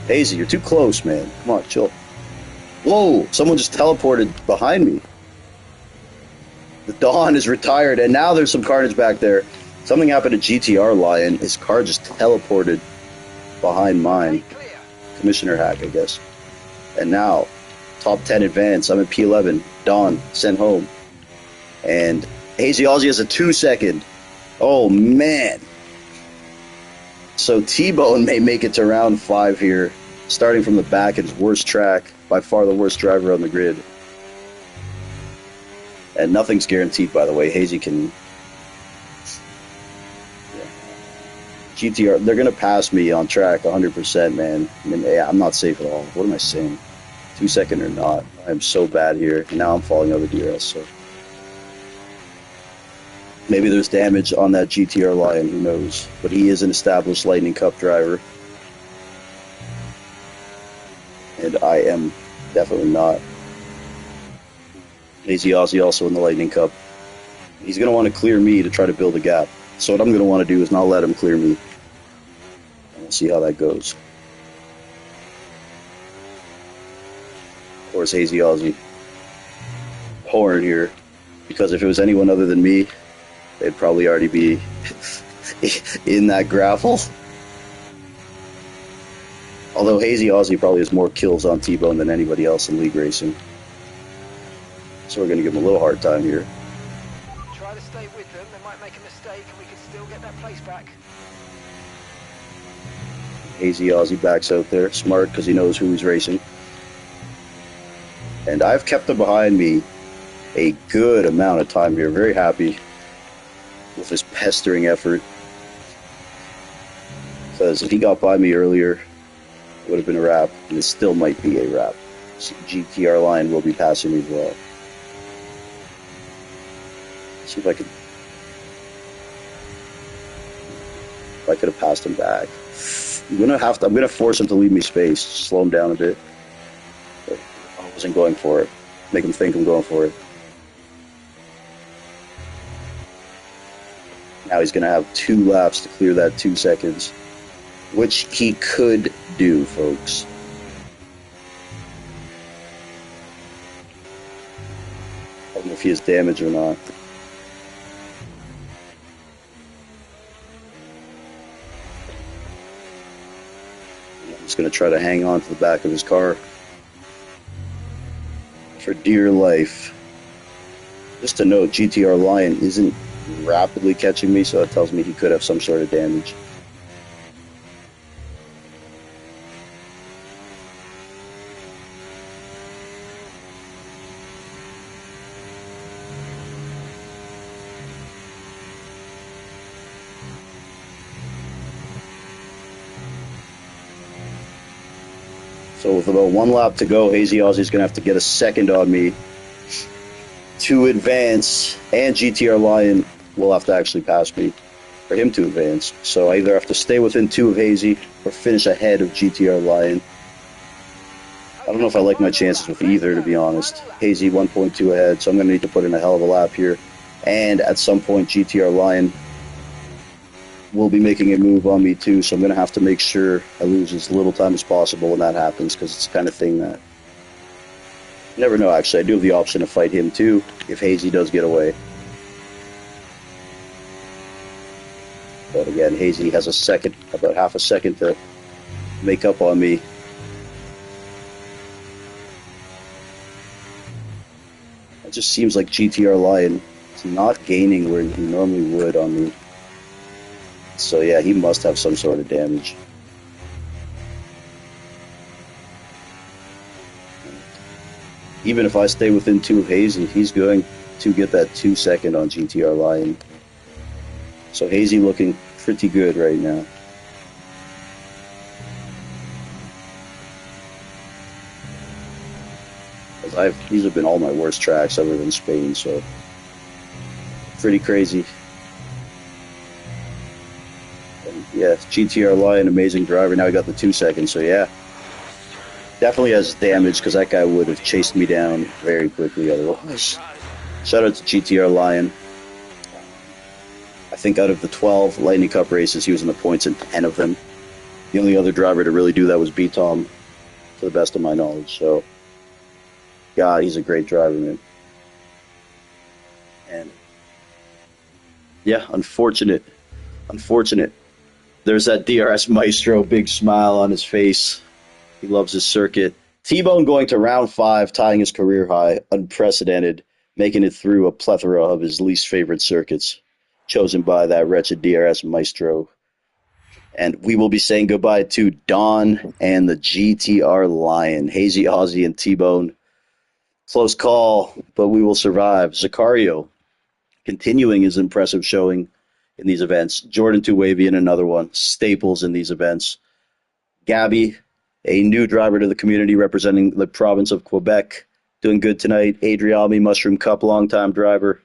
Hazy, you're too close, man. Come on, chill. Whoa! Someone just teleported behind me. The Dawn is retired, and now there's some carnage back there. Something happened to GTR Lion. His car just teleported behind mine. Commissioner hack, I guess. And now, top 10 advance. I'm at P11. Dawn, sent home. And Hazy Aussie has a 2-second. Oh, man. So T-Bone may make it to round 5 here. Starting from the back in his worst track. By far the worst driver on the grid. And nothing's guaranteed, by the way. Hazy can... GTR, they're going to pass me on track 100%, man. I mean, yeah, I'm not safe at all. What am I saying? 2-second or not. I'm so bad here. And now I'm falling over DRS, so... Maybe there's damage on that GTR Lion, who knows. But he is an established Lightning Cup driver. And I am definitely not. Hazy Aussie also in the Lightning Cup. He's going to want to clear me to try to build a gap. So what I'm going to want to do is not let him clear me. And we'll see how that goes. Of course, Hazy Aussie. Horn here. Because if it was anyone other than me, they'd probably already be in that gravel. Although Hazy Aussie probably has more kills on T-Bone than anybody else in league racing. So we're going to give him a little hard time here. Try to stay with them. They might make a mistake and we can still get that place back. Hazy Aussie backs out there. Smart because he knows who he's racing. And I've kept him behind me a good amount of time here. Very happy with his pestering effort. Because if he got by me earlier, it would have been a wrap, and it still might be a wrap. GTR Lion will be passing me as well. See if I could have passed him back. I'm gonna force him to leave me space, slow him down a bit. But I wasn't going for it. Make him think I'm going for it. Now he's gonna have 2 laps to clear that 2 seconds, which he could do, folks. I don't know if he has damage or not. I'm just going to try to hang on to the back of his car for dear life. Just to note, GTR Lion isn't rapidly catching me, so that tells me he could have some sort of damage. So with about 1 lap to go, Hazy Aussie's going to have to get a second on me to advance, and GTR Lion will have to actually pass me for him to advance. So I either have to stay within 2 of Hazy or finish ahead of GTR Lion. I don't know if I like my chances with either, to be honest. Hazy 1.2 ahead, so I'm going to need to put in a hell of a lap here. And at some point, GTR Lion will be making a move on me too, so I'm going to have to make sure I lose as little time as possible when that happens, because it's the kind of thing that you never know. Actually, I do have the option to fight him too if Hazy does get away. But again, Hazy has about half a second to make up on me. It just seems like GTR Lion is not gaining where he normally would on me. So yeah, he must have some sort of damage. Even if I stay within 2 of Hazy, he's going to get that 2 second on GTR Lion. So Hazy looking pretty good right now. These have been all my worst tracks other than Spain, so pretty crazy. Yeah, GTR Lion, amazing driver. Now he got the 2 seconds, so yeah. Definitely has damage, because that guy would have chased me down very quickly otherwise. Shout out to GTR Lion. I think out of the 12 Lightning Cup races, he was in the points in 10 of them. The only other driver to really do that was B-Tom, to the best of my knowledge. So, God, he's a great driver, man. And, yeah, unfortunate. There's that DRS Maestro, big smile on his face. He loves his circuit. T-Bone going to round 5, tying his career high, unprecedented, making it through a plethora of his least favorite circuits, chosen by that wretched DRS Maestro. And we will be saying goodbye to Don and the GTR Lion, Hazy Aussie and T-Bone. Close call, but we will survive. Zakario continuing his impressive showing in these events. Jordan 2 Wavy in another one. Staples in these events. Gabby, a new driver to the community representing the province of Quebec, doing good tonight. Adriami, Mushroom Cup, longtime driver,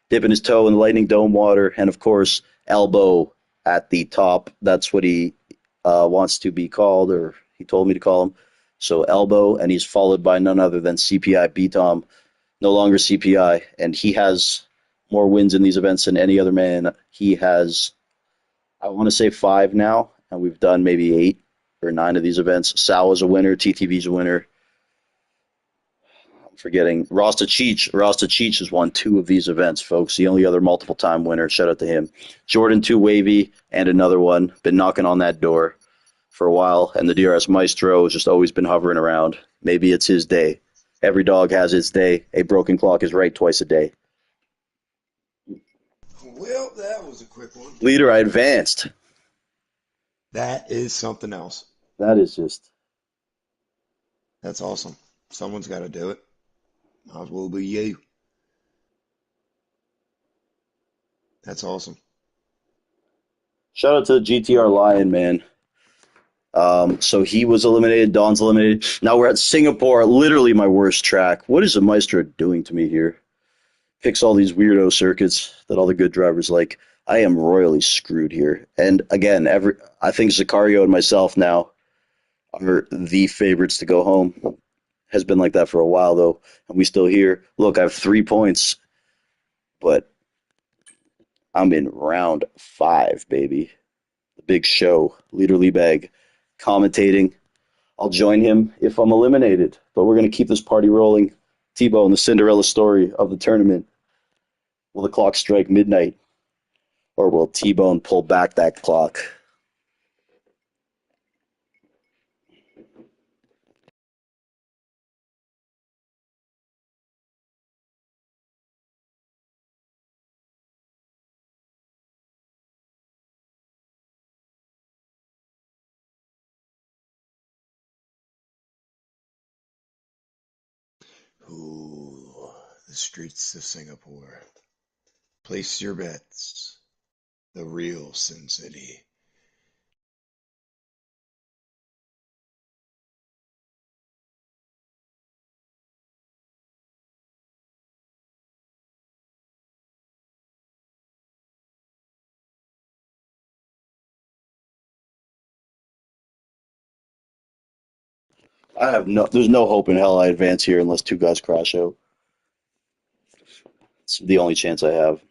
dipping his toe in the Lightning Dome water. And, of course, Elbow at the top. That's what he wants to be called, or he told me to call him. So Elbow, and he's followed by none other than CPI B-Tom, no longer CPI, and he has more wins in these events than any other man. He has, I want to say 5 now, and we've done maybe 8 or 9 of these events. Sal is a winner, TTV's a winner. I'm forgetting Rasta Cheech has won 2 of these events, folks. The only other multiple time winner. Shout out to him. Jordan 2 Wavy and another one. Been knocking on that door for a while, and the DRS Maestro has just always been hovering around. Maybe it's his day. Every dog has its day. A broken clock is right twice a day. Well, that was a quick one. Leader, I advanced. That is something else. That is just... That's awesome. Someone's got to do it. Might as well be you. That's awesome. Shout out to the GTR Lion, man. So he was eliminated. Don's eliminated. Now we're at Singapore. Literally my worst track. What is the Maestro doing to me here? Picks all these weirdo circuits that all the good drivers like. I am royally screwed here. And again, I think Sicario and myself now are the favorites to go home. Has been like that for a while though, and we still here. Look, I have 3 points, but I'm in round 5, baby. The big show. Leader Liebeg commentating. I'll join him if I'm eliminated. But we're going to keep this party rolling. T-Bone, the Cinderella story of the tournament. Will the clock strike midnight? Or will T-Bone pull back that clock? Ooh, the streets of Singapore. Place your bets. The real Sin City. There's no hope in hell I advance here unless two guys crash out. It's the only chance I have.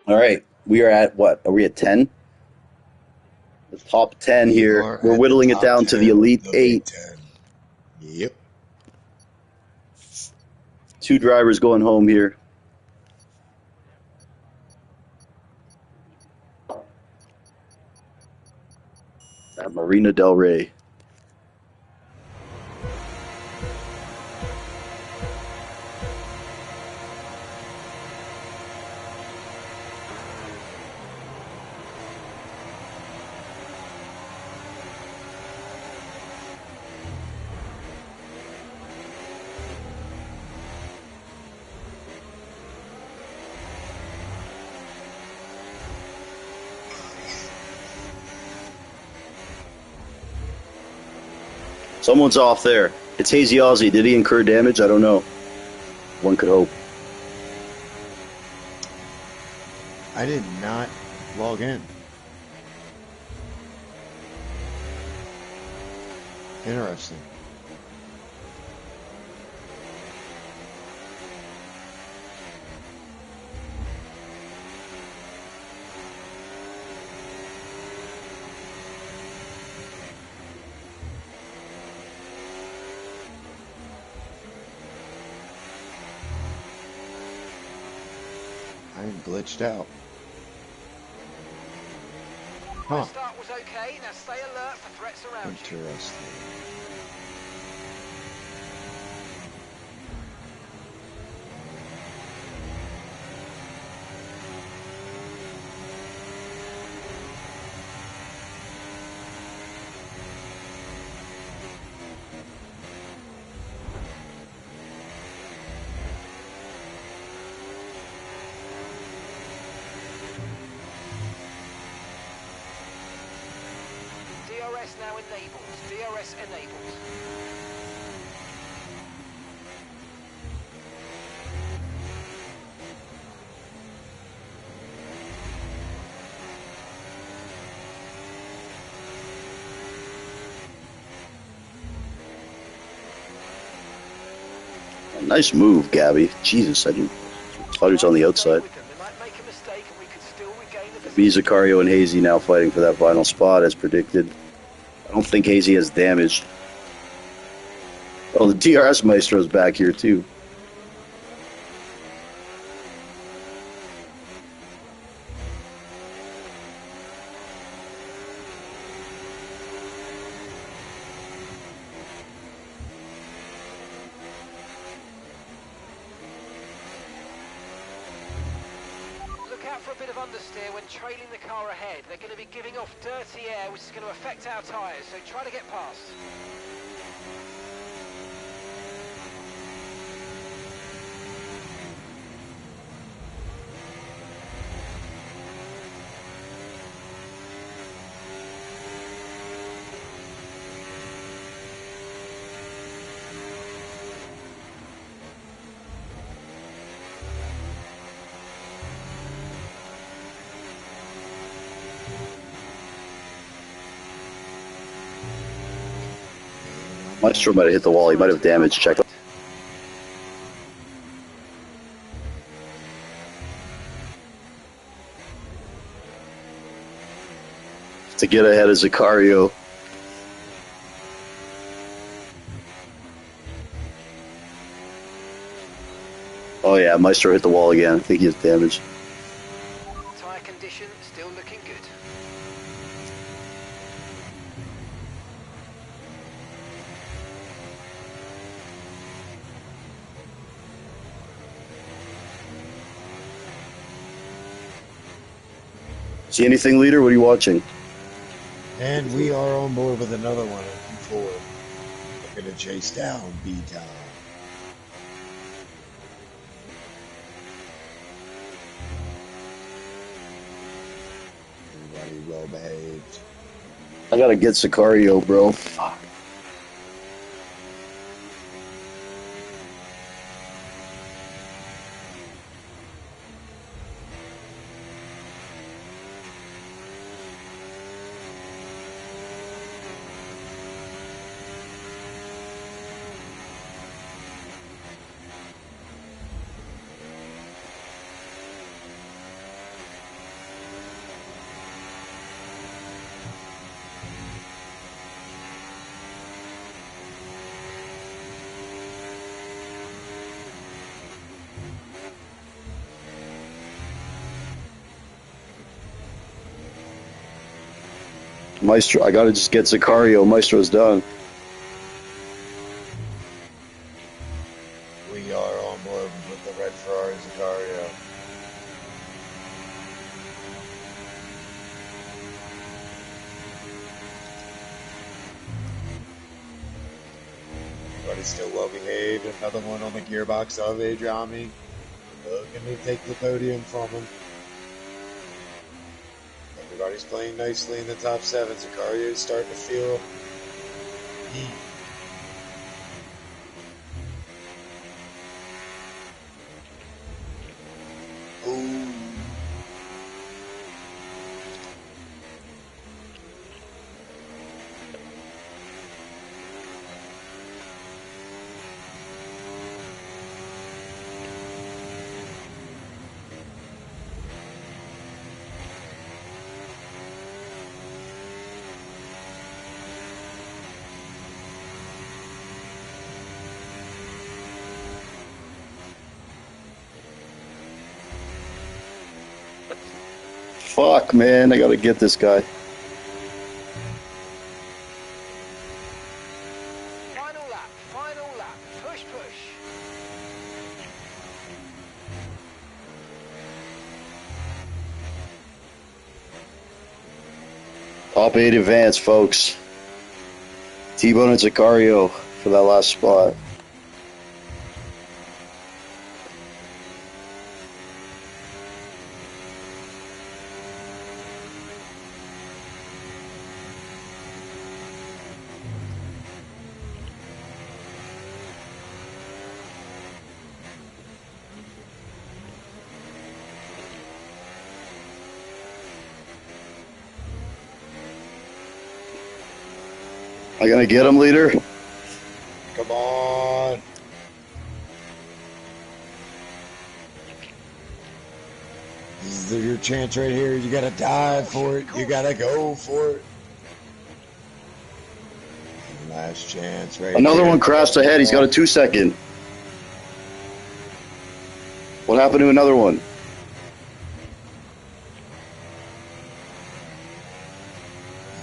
All right, we are at what? Are we at 10? The top 10 We here. are We're at the whittling it top down to the 10, Elite the Big 8. Ten. Yep. 2 drivers going home here. At Marina Del Rey. Someone's off there. It's Hazy Aussie. Did he incur damage? I don't know. One could hope. I did not log in. Interesting. I am glitched out. Huh. The start was okay. Now stay alert for threats around you. Interesting. DRS now enabled. DRS enabled. Nice move, Gabby. Jesus, I thought he was on the outside. They might make a mistake and we could still regain the Me, Sicario, and Hazy now fighting for that final spot as predicted. I don't think Hazy has damage. Oh, the DRS Maestro's back here too. bit of understeer when trailing the car ahead. They're going to be giving off dirty air, which is going to affect our tyres, so try to get past. Maestro might have hit the wall. He might have damaged. Check. To get ahead of Sicario. Oh yeah, Maestro hit the wall again. I think he has damage. Tyre condition still looking good. See anything, leader? What are you watching? And we are on board with another one in Q4. Looking to chase down B-Town. Everybody well behaved. I gotta get Sicario, bro. Fuck. Maestro, I gotta just get Sicario. Maestro's done. We are on board with the red Ferrari Sicario. Everybody's still well behaved. Another one on the gearbox of Adriami. Looking to take the podium from him. Everybody's playing nicely in the top 7. Sicario's starting to feel heat. Ooh. Fuck, man. I gotta get this guy. Final lap, final lap. Push, push. Top 8 advance, folks. T-Bone and Sicario for that last spot. I gonna get him, leader? Come on. This is your chance right here. You gotta dive for it. You gotta go for it. Last chance right Another here. one crashed ahead. He's got a 2-second. What happened to another one?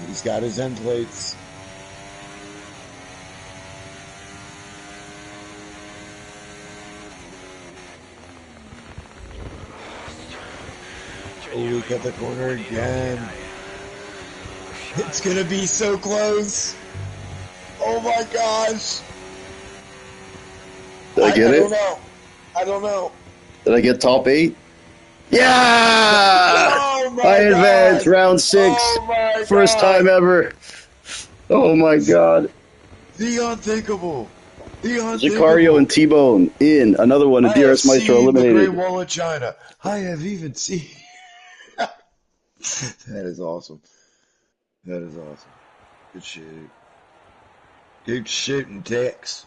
He's got his end plates. Oh, we cut the corner again. It's gonna be so close. Oh my gosh. Did I get it? don't know. I don't know. Did I get top 8? Yeah! Oh my I advanced God. round 6. Oh my First God. time ever. Oh my God. The unthinkable. The unthinkable. Sicario and T-Bone in. Another one. A I have DRS Maestro seen the Great eliminated. Wall of China. I have even seen. That is awesome. That is awesome. Good shit. Good shooting, Tex.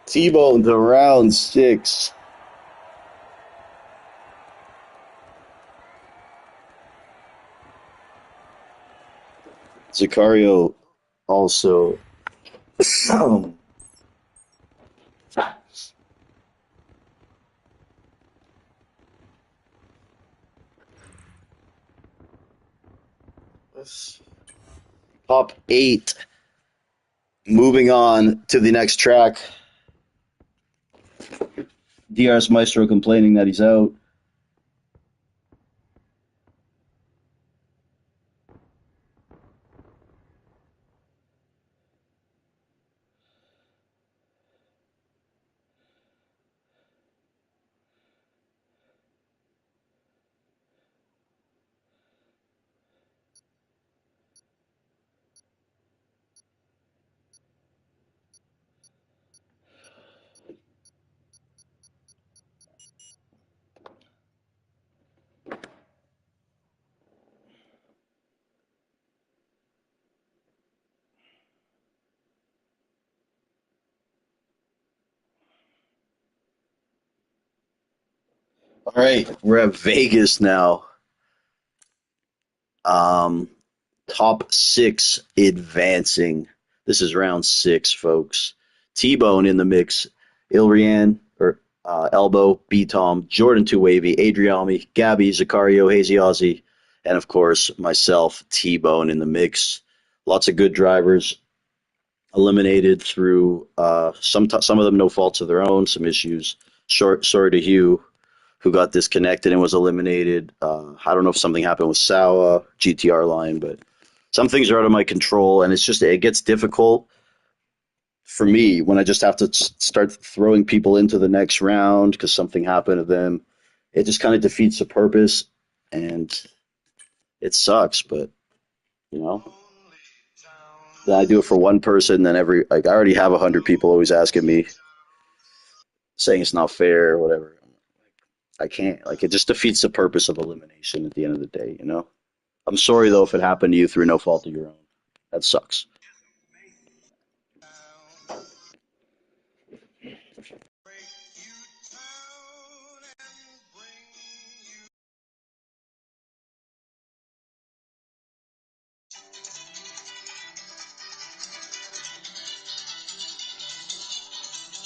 T-Bone to round 6. Sicario also. Top 8. Moving on to the next track. DRS Maestro complaining that he's out. All right, we're at Vegas now. Top 6 advancing. This is round 6, folks. T-Bone in the mix. Ilrian or Elbow, B-Tom, Jordan Two Wavy, Adriami, Gabby, Sicario, Hazy Aussie, and of course myself, T-Bone in the mix. Lots of good drivers eliminated through some of them no faults of their own, some issues. Sorry to Hugh, who got disconnected and was eliminated. I don't know if something happened with Sawa, GTR line, but some things are out of my control, and it gets difficult for me when I just have to start throwing people into the next round because something happened to them. It just kind of defeats the purpose, and it sucks. But you know, then I do it for one person, then I already have 100 people always asking me, saying it's not fair or whatever. I can't. Like, it just defeats the purpose of elimination at the end of the day. You know. I'm sorry though if it happened to you through no fault of your own. That sucks.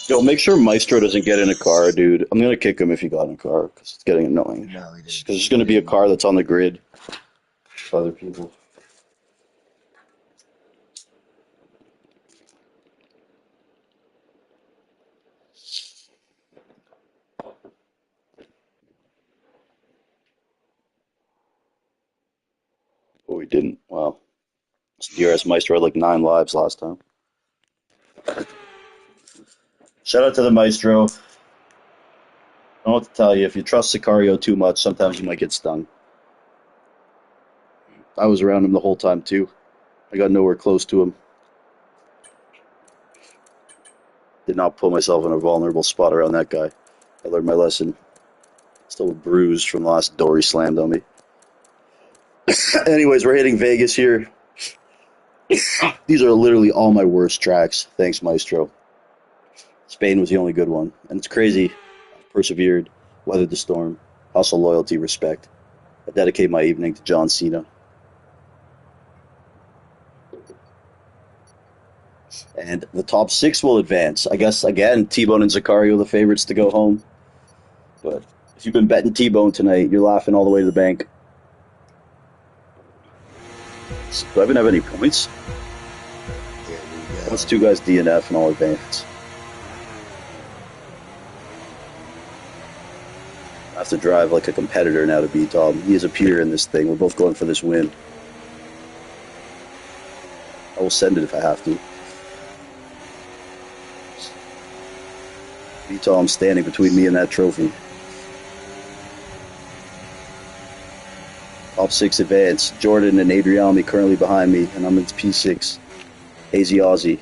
Yo, make sure Maestro doesn't get in a car, dude. I'm gonna kick him if he got in a car because it's getting annoying. No, he didn't. Because there's gonna be a car that's on the grid for other people. Oh, he didn't. Wow. DRS Maestro had like 9 lives last time. Shout out to the Maestro. I don't know what to tell you. If you trust Sicario too much, sometimes you might get stung. I was around him the whole time too. I got nowhere close to him. Did not put myself in a vulnerable spot around that guy. I learned my lesson. Still bruised from the last door he slammed on me. Anyways, we're hitting Vegas here. These are literally all my worst tracks. Thanks, Maestro. Spain was the only good one. And it's crazy. I've persevered, weathered the storm. Also, loyalty, respect. I dedicate my evening to John Cena. And the top 6 will advance. I guess, again, T-Bone and Sicario the favorites to go home. But if you've been betting T-Bone tonight, you're laughing all the way to the bank. Do I even have any points? There we go. Once 2 guys DNF and all advance. I have to drive like a competitor now to beat Tom. He is a peer in this thing. We're both going for this win. I will send it if I have to. Beat Tom standing between me and that trophy. Top 6 advance. Jordan and Adriami currently behind me, and I'm in P6. Hazy Aussie.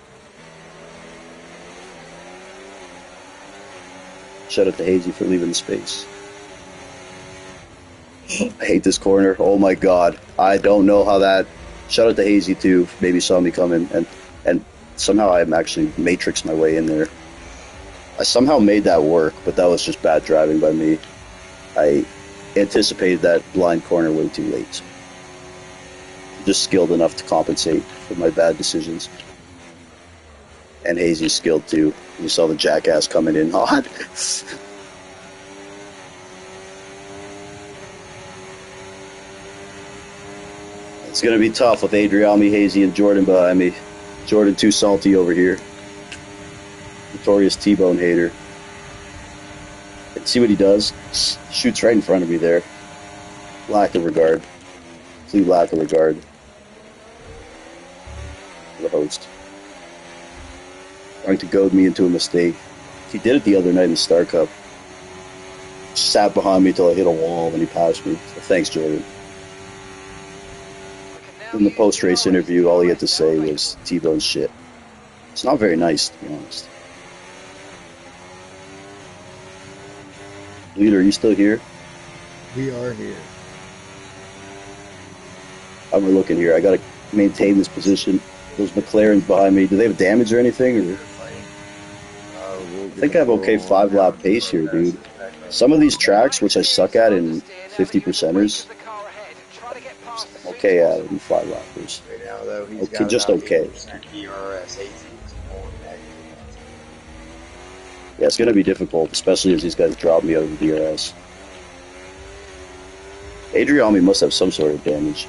Shout out to Hazy for leaving the space. I hate this corner. Oh my god. I don't know how that... Shout out to Hazy too. Maybe saw me coming. And somehow I actually matrixed my way in there. I somehow made that work, but that was just bad driving by me. I anticipated that blind corner way too late. Just skilled enough to compensate for my bad decisions. And Hazy's skilled too. You saw the jackass coming in hot. It's going to be tough with Adriami, Hazy, and Jordan behind me. Jordan too salty over here. Notorious T-bone hater. And see what he does? Shoots right in front of me there. Lack of regard. Complete lack of regard for the host. Trying to goad me into a mistake. He did it the other night in the Star Cup. Sat behind me till I hit a wall and he passed me. So thanks, Jordan. In the post-race interview, all he had to say was T-bone shit. It's not very nice, to be honest. Leader, are you still here? We are here. How am I looking here? I gotta maintain this position. Those McLarens behind me, do they have damage or anything? Or? I think I have okay 5-lap pace here, dude. Some of these tracks, which I suck at in 50%ers, I'm okay at in 5-lappers. Right now, though, he's Okay, got just about okay. 80% ERS. Hazy is pulling back. Yeah, it's gonna be difficult, especially as these guys drop me out of the DRS. Adriami must have some sort of damage.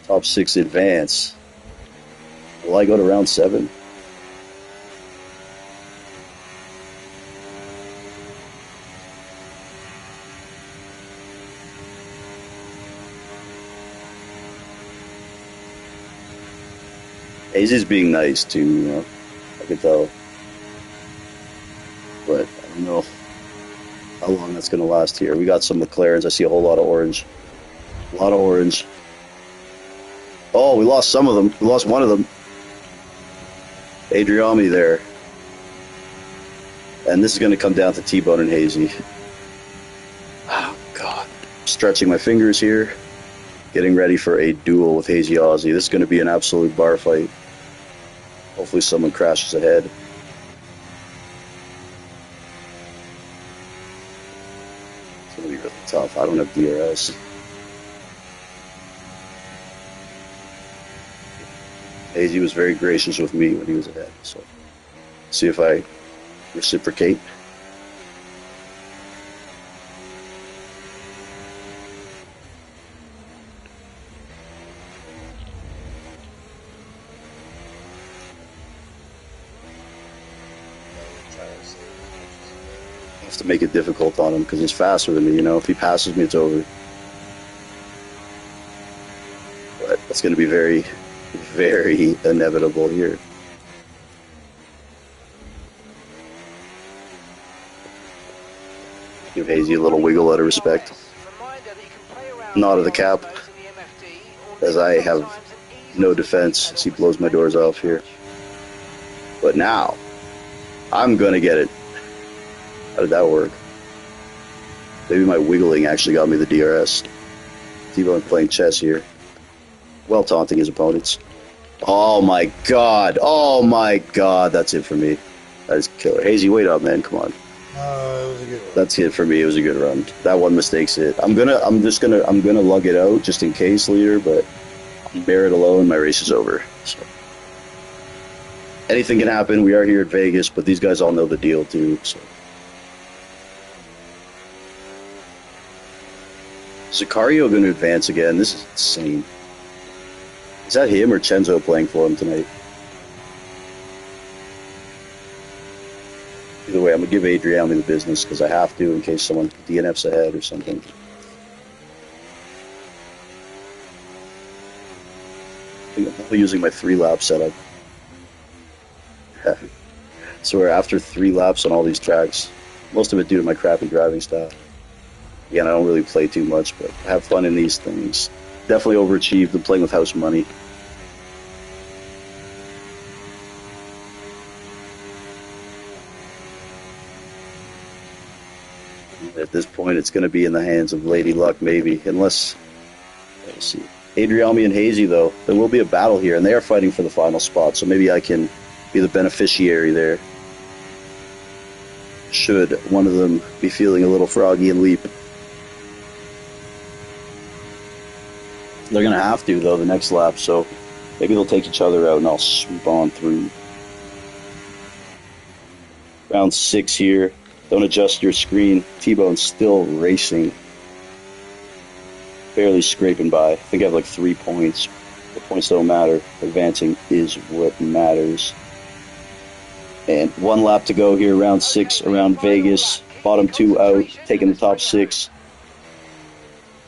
Top 6 advance. Will I go to round 7? Hazy's being nice too, you know. I can tell. But I don't know how long that's going to last here. We got some McLarens. I see a whole lot of orange. A lot of orange. Oh, we lost some of them. We lost one of them. Adriami there. And this is going to come down to T-Bone and Hazy. Oh, God. Stretching my fingers here. Getting ready for a duel with Hazy Aussie. This is going to be an absolute bar fight. Hopefully someone crashes ahead. It's going to be really tough. I don't have DRS. Hazy was very gracious with me when he was ahead. So, see if I reciprocate. I have to make it difficult on him because he's faster than me, you know. If he passes me, it's over. But that's going to be very, very inevitable here. Give Hazy a little wiggle out of respect. Nod of the cap, as I have no defense as he blows my doors off here. But now, I'm going to get it. How did that work? Maybe my wiggling actually got me the DRS. T-Bone playing chess here. Well taunting his opponents. Oh my god. Oh my god. That's it for me. That is killer. Hazy, wait up, man. Come on. It was a good one. That's it for me. It was a good run. That one mistake's it. I'm gonna lug it out just in case, leader, but I'll bear it alone. My race is over. So anything can happen. We are here at Vegas, but these guys all know the deal too. So. Sicario going to advance again. This is insane. Is that him or Chenzo playing for him tonight? Either way, I'm going to give Adriani the business because I have to in case someone DNFs ahead or something. I think I'm only using my 3-lap setup. So we're after 3 laps on all these tracks. Most of it due to my crappy driving style. Again, I don't really play too much, but I have fun in these things. Definitely overachieved and playing with house money. At this point, it's going to be in the hands of Lady Luck, maybe, unless, let's see, Adriami and Hazy, though. There will be a battle here, and they are fighting for the final spot, so maybe I can be the beneficiary there. Should one of them be feeling a little froggy and leap. They're going to have to, though, the next lap, so maybe they'll take each other out, and I'll swoop on through. Round 6 here. Don't adjust your screen. T-Bone's still racing. Barely scraping by. I think I have like 3 points. The points don't matter. Advancing is what matters. And 1 lap to go here, round 6 around Vegas. Bottom 2 out, taking the top 6.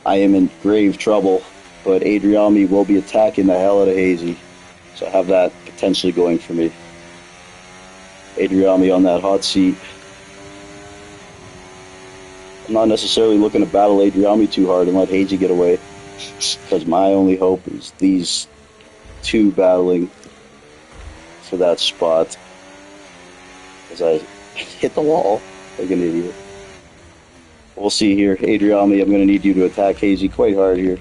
I am in grave trouble, but Adriami will be attacking the hell out of Hazy. So I have that potentially going for me. Adriami on that hot seat. I'm not necessarily looking to battle Adriami too hard and let Hazy get away, because my only hope is these 2 battling for that spot. As I hit the wall like an idiot. We'll see here. Adriami, I'm going to need you to attack Hazy quite hard here.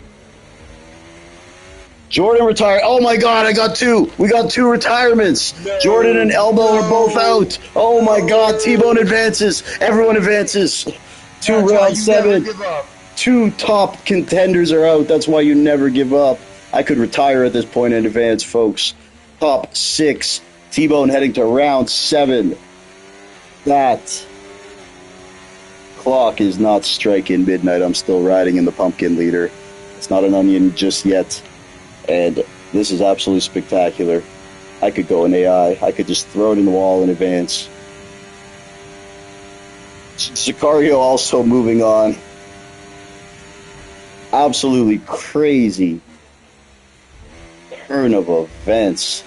Jordan retired. Oh my God, I got 2. We got 2 retirements. No, Jordan and Elbow are both out. Oh my God, T-Bone advances. Everyone advances. 2 round 7. 2 top contenders are out. That's why you never give up. I could retire at this point in advance, folks. Top 6. T-Bone heading to round 7. That clock is not striking midnight. I'm still riding in the pumpkin leader. It's not an onion just yet. And this is absolutely spectacular. I could go in AI. I could just throw it in the wall in advance. Sicario also moving on. Absolutely crazy turn of events.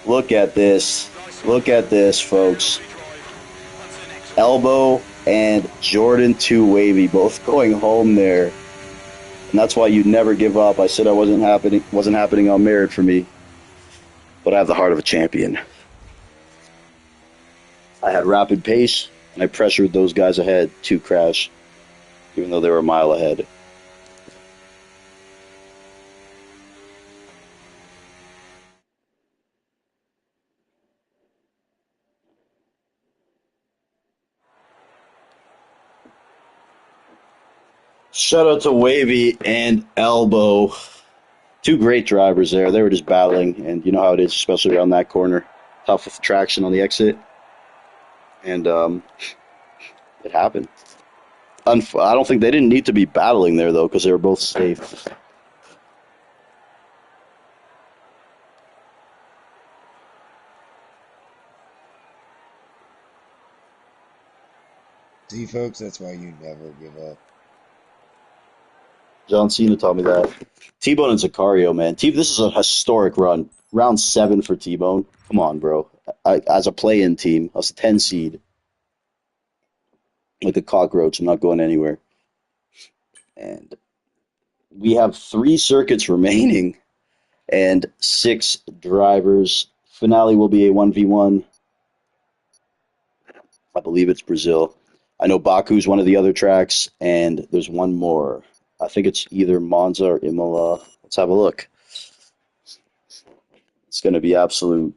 Look at this. Look at this, folks. Elbow and Jordan 2 Wavy both going home there. And that's why you never give up. I said I wasn't happening on merit for me. But I have the heart of a champion. I had rapid pace, and I pressured those guys ahead to crash, even though they were a mile ahead. Shout out to Wavy and Elbow. 2 great drivers there. They were just battling, and you know how it is, especially around that corner. Tough with traction on the exit. And it happened. I don't think they didn't need to be battling there, though, because they were both safe. See, folks, that's why you never give up. John Cena taught me that. T-Bone and Sicario, man. This is a historic run. Round 7 for T-Bone. Come on, bro. As a play-in team, I was a 10 seed. Like a cockroach. I'm not going anywhere. And we have 3 circuits remaining and 6 drivers. Finale will be a 1v1. I believe it's Brazil. I know Baku's one of the other tracks, and there's one more. I think it's either Monza or Imola. Let's have a look. It's going to be absolute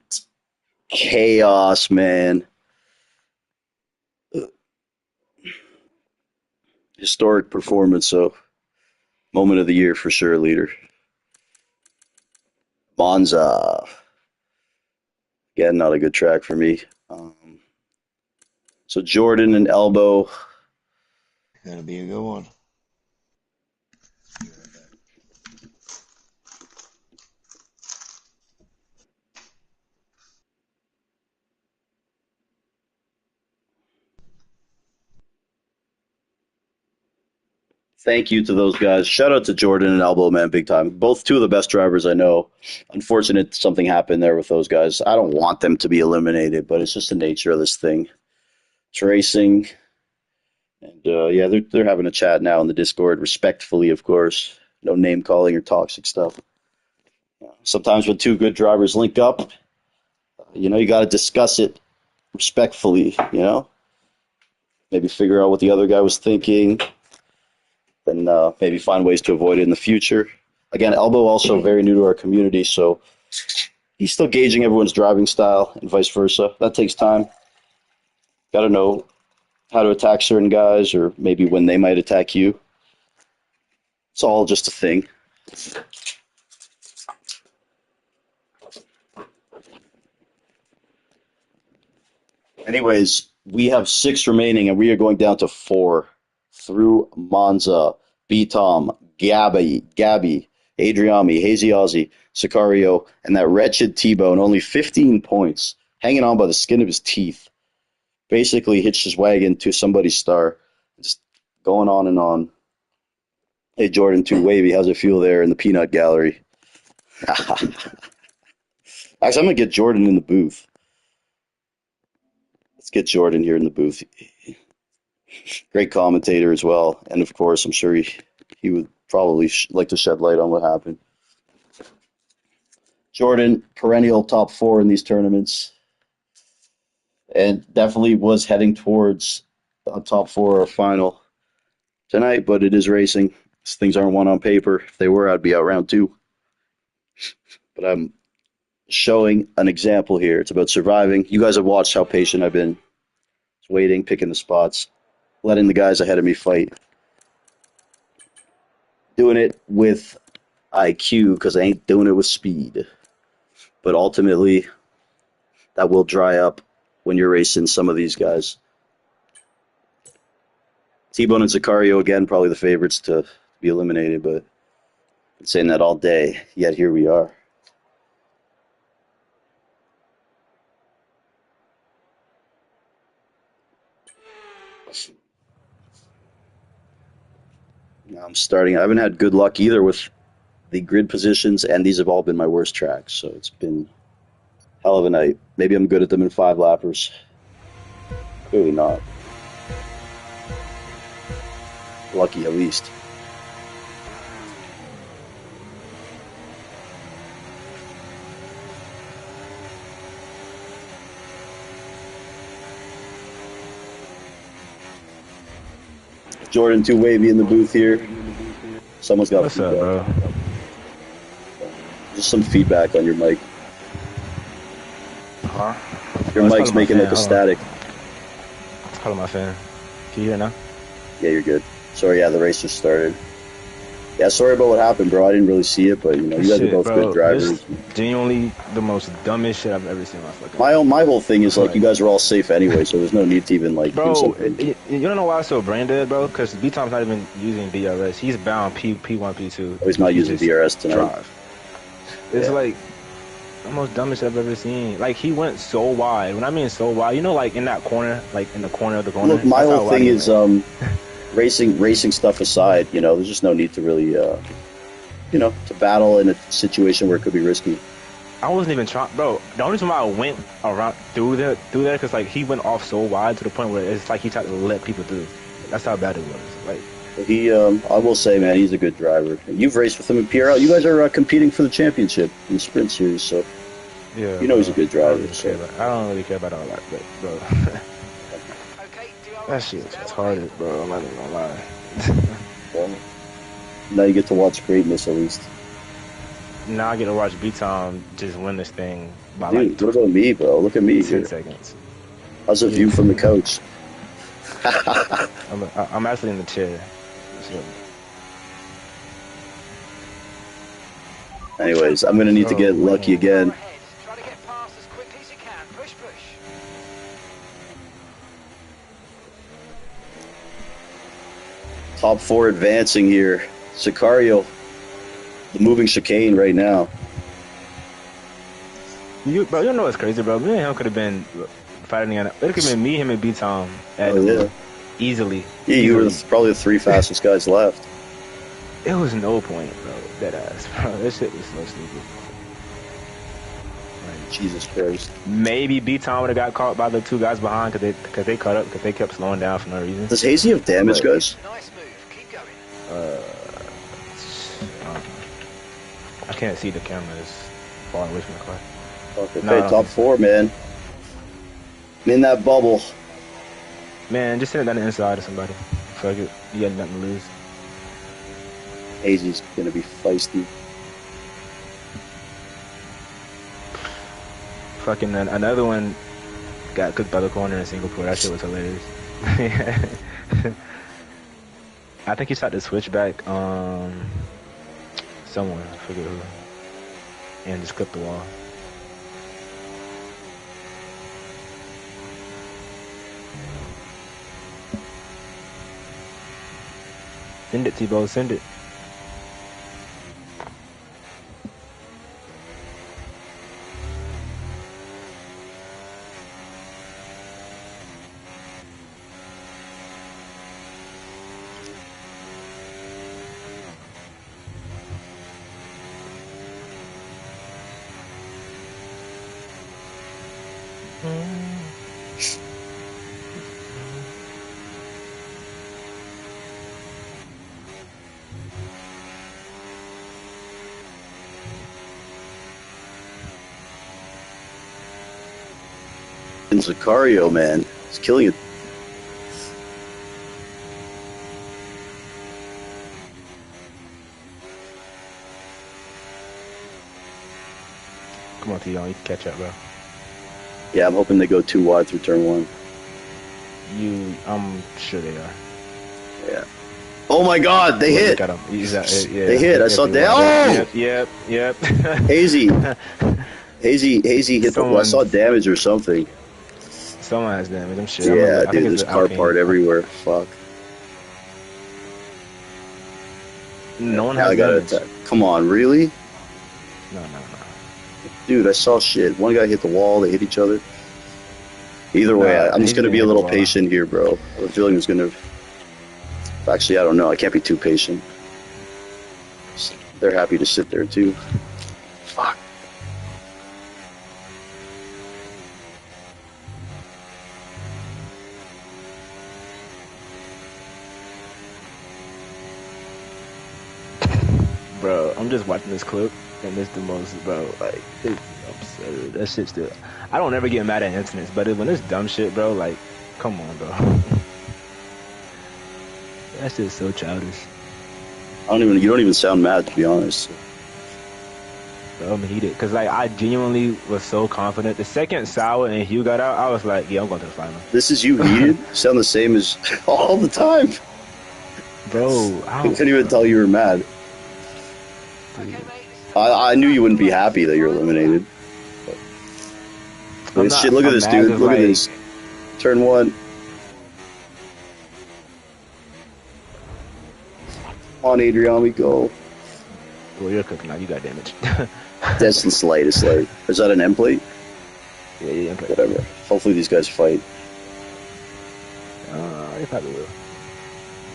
chaos, man. Historic performance, so moment of the year for sure, leader. Monza. Again, not a good track for me. So Jordan and Elbow. Gonna be a good one. Thank you to those guys. Shout out to Jordan and Elbow, man, big time. Both two of the best drivers I know. Unfortunate something happened there with those guys. I don't want them to be eliminated, but it's just the nature of this thing. It's racing. And yeah, they're having a chat now in the Discord, respectfully, of course. No name calling or toxic stuff. Sometimes when two good drivers link up, you got to discuss it respectfully, maybe figure out what the other guy was thinking, then maybe find ways to avoid it in the future. Again, Elbow also very new to our community, so he's still gauging everyone's driving style and vice versa. That takes time. Got to know how to attack certain guys or maybe when they might attack you. It's all just a thing. Anyways, we have 6 remaining, and we are going down to 4 through Monza, B-Tom, Gabby, Adriami, Hazy Ozzy, Sicario, and that wretched T-Bone, only 15 points, hanging on by the skin of his teeth. Basically hitched his wagon to somebody's star. Just going on and on. Hey, Jordan, too wavy. How's it feel there in the peanut gallery? Actually, I'm going to get Jordan in the booth. Let's get Jordan here in the booth. Great commentator as well. And, of course, I'm sure he would probably like to shed light on what happened. Jordan, perennial top 4 in these tournaments. And definitely was heading towards a top 4 or final tonight, but it is racing. Things aren't won on paper. If they were, I'd be out round 2. But I'm showing an example here. It's about surviving. You guys have watched how patient I've been. Just waiting, picking the spots, letting the guys ahead of me fight. Doing it with IQ because I ain't doing it with speed. But ultimately, that will dry up when you're racing some of these guys. T-Bone and Sicario, again, probably the favorites to be eliminated, but I've been saying that all day, yet here we are. Now I'm starting. I haven't had good luck either with the grid positions, and these have all been my worst tracks, so it's been hell of a night. Maybe I'm good at them in 5-lappers. Clearly not. Lucky at least. Jordan, too wavy in the booth here. Someone's got What's up, bro? Just some feedback on your mic. Huh? Your mic's making like a static. Hold on, my fan. Can you hear now? Yeah, you're good. Sorry, yeah, the race just started. Yeah, sorry about what happened, bro. I didn't really see it, but you guys are both good drivers. Genuinely the most dumbest shit I've ever seen in my fucking life. My whole thing is like you guys are all safe anyway, so there's no need to even like do something. You don't know why I'm so brain dead, bro? Because B-Tom's not even using DRS. He's bound P1, P2. Oh, he's not using DRS tonight. Drive. It's like the most dumbest I've ever seen. Like he went so wide. When I mean so wide, like in that corner, like in the corner of the corner. Look, my whole thing is racing stuff aside, there's just no need to really, to battle in a situation where it could be risky. I wasn't even trying, bro. The only time I went around through there, because like he went off so wide to the point where it's like he tried to let people through. That's how bad it was. Like I will say, man, he's a good driver. You've raced with him in PRL. You guys are competing for the championship in the sprint series, so yeah, he's a good driver. I don't really care about all that, but bro. That shit's retarded, bro. I'm not even gonna lie. Well, now you get to watch greatness at least. Now I get to watch B-Tom just win this thing by Dude, what about me, bro? Look at me 10 here. seconds. How's the view from the couch? I'm actually in the chair. Anyways, I'm gonna need to get lucky again. Try to get past as quickly as you can. Push. Top 4 advancing here. Sicario, the moving chicane right now. Bro, you know what's crazy, bro? Me and him could have been fighting. It could have been me, him, and B-Tom. Oh, yeah. Easily. Yeah, you were probably the 3 fastest guys left. It was no point, bro. That ass, bro. This shit was so stupid. Jesus Christ. Maybe B-Town would have got caught by the two guys behind because they caught up because they kept slowing down for no reason. Does Hazy have damage, guys? Nice move. Keep going. I can't see the camera. It's far away from the car. Okay, No, I don't top think 4, man. I'm in that bubble. Man, just send it down the inside to somebody. Fuck it. You got nothing to lose. Hazy's gonna be feisty. Fucking another one got cooked by the corner in Singapore. That shit was hilarious. I think he shot the switchback someone, I forget who, and just clipped the wall. Send it, T-Bo, send it. And Sicario, man, he's killing it. Come on, T-Bo, you can catch up, bro. Yeah, I'm hoping they go too wide through turn 1. I'm sure they are. Yeah. Oh my God, they hit. Got him. Yeah, They hit. I saw that. Oh! Yep. Hazy hit the. I saw damage or something. Someone has damage. I'm sure. Yeah, I dude, think there's it's car Alpine. part everywhere. Fuck. No one I has got damage. attack. Come on, really? No. Dude, I saw shit. One guy hit the wall. They hit each other. Either way, I'm just Hazy gonna be a didn't hit little the wall. patient here, bro. I have a feeling it's gonna. Actually, I don't know. I can't be too patient. They're happy to sit there too. Fuck. Bro, I'm just watching this clip, and it's the most, bro, like, it's absurd. That shit still, I don't ever get mad at incidents, but when it's dumb shit, bro, like, come on, bro. That shit's so childish. You don't even sound mad, to be honest. Bro, I'm heated, because, like, I genuinely was so confident. The second Sour and Hugh got out, I was like, yeah, I'm going to the final. This is you heated? You sound the same as all the time. Bro, I couldn't even tell you were mad. Okay, mate. I knew you wouldn't be happy that you're eliminated. Shit, look at this, dude. Look at this. Turn 1. On Adrian, we go. Well, you're cooking now. You got damage. That's the slightest. Like, is that an M plate? Yeah. Whatever. Hopefully these guys fight. They probably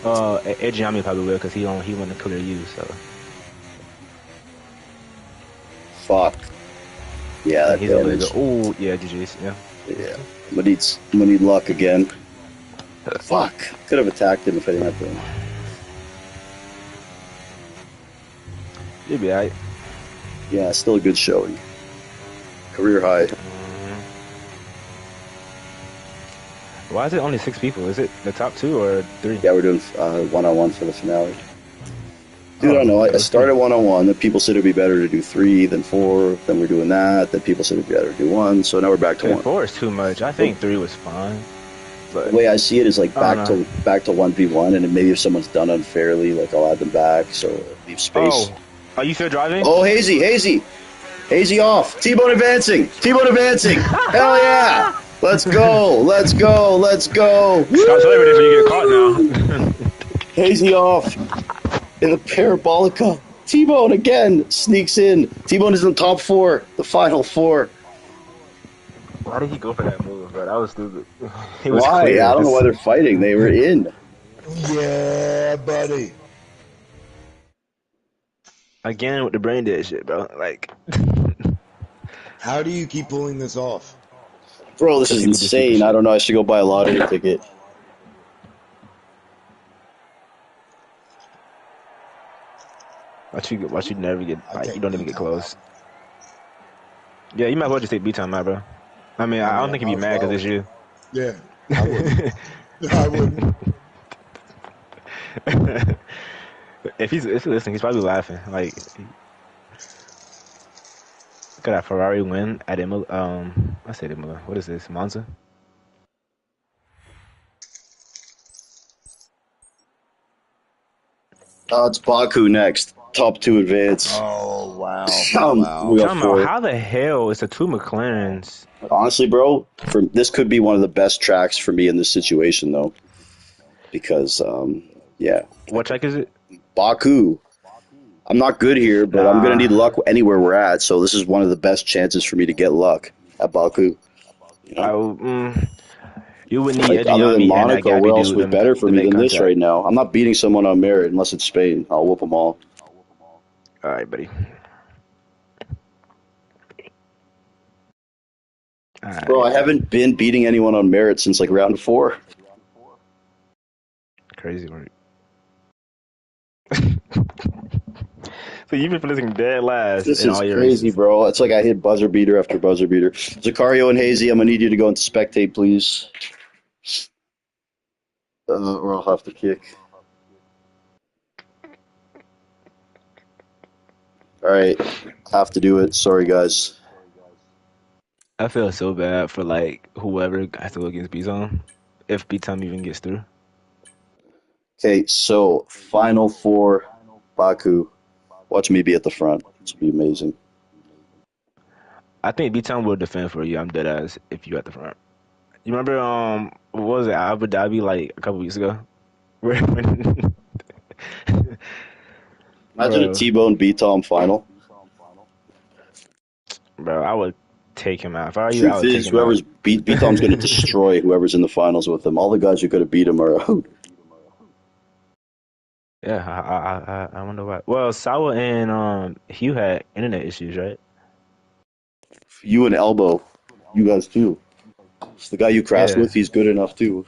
will. Adrian probably will because he want to clear you. So. Fuck. Yeah, that He's damage. Oh, yeah, GG's. Yeah. Yeah. I'm gonna need luck again. Fuck. Could have attacked him if I didn't have to. You'll be alright. Yeah, still a good showing. Career high. Why is it only 6 people? Is it the top 2 or 3? Yeah, we're doing one-on-one for the finale. Dude, I don't know. I started one-on-one. Then people said it'd be better to do 3 than 4. Then we're doing that. Then people said it'd be better to do 1. So now we're back to 1. 4 is too much. I think 3 was fine. But The way I see it is like back I to don't 1v1, and then maybe if someone's done unfairly, like I'll add them back. So leave space. Oh, are you still driving? Oh, Hazy off. T-Bone advancing. Hell yeah. Let's go. Stop celebrating before you get caught now. Hazy off in the parabolica. T-Bone again sneaks in. T-Bone is in the top 4, the final 4. Why did he go for that move, bro? That was stupid. Why? Clear. I don't know why they're fighting. They were in. Yeah, buddy. Again with the brain dead shit, bro. Like, How do you keep pulling this off? Bro, this because is people do stupid insane. I shit. don't know. I should go buy a lottery ticket. Watch you never get I like you take don't B even get time out. close. Yeah, you might as well just take B time out, bro. I mean, I I don't think he'd be might as mad because well. it's you. Yeah, I wouldn't. I wouldn't. If he's listening, he's probably laughing. Like, look at that Ferrari win at Imola. I said Imola. What is this? Monza. It's Baku next. Top 2 advance. Oh wow, We wow. got Talking about 4. how the hell is the two McLarens? Honestly, bro, this could be one of the best tracks for me in this situation, though, because yeah, What track is it? Baku. I'm not good here, but I'm gonna Nah, need luck anywhere we're at. So this is one of the best chances for me to get luck at Baku. You I know, you would need like other than Adriami and that Monaco, Gabby where else dude would be better for to me make than this contact. right now? I'm not beating someone on merit unless it's Spain. I'll whoop them all, All right, buddy. All bro. I right, haven't been beating anyone on merit since like round 4. crazy work. So you've been finishing dead last This in is all your crazy, races. bro. It's like I hit buzzer beater after buzzer beater. Zakario and Hazy, I'm gonna need you to go into spectate, please, or I'll have to kick. All right, have to do it. Sorry, guys. I feel so bad for like whoever has to go against B-Zone if B-Time even gets through. Okay, so final 4, Baku. Watch me be at the front. This will be amazing. I think B-Time will defend for you. I'm dead ass if you at the front. You remember what was it, Abu Dhabi like a couple weeks ago? When Imagine a bro, T-Bone B-Tom final. bro, I would take him out. If I were you, I Truth would take is, him out. whoever's B-Tom's going to destroy whoever's in the finals with him. All the guys who could have beat him are out. Yeah, I wonder why. Well, Sawa and Hugh had internet issues, right? You and Elbow, you guys too. It's the guy you crashed Yeah, with, he's good enough too.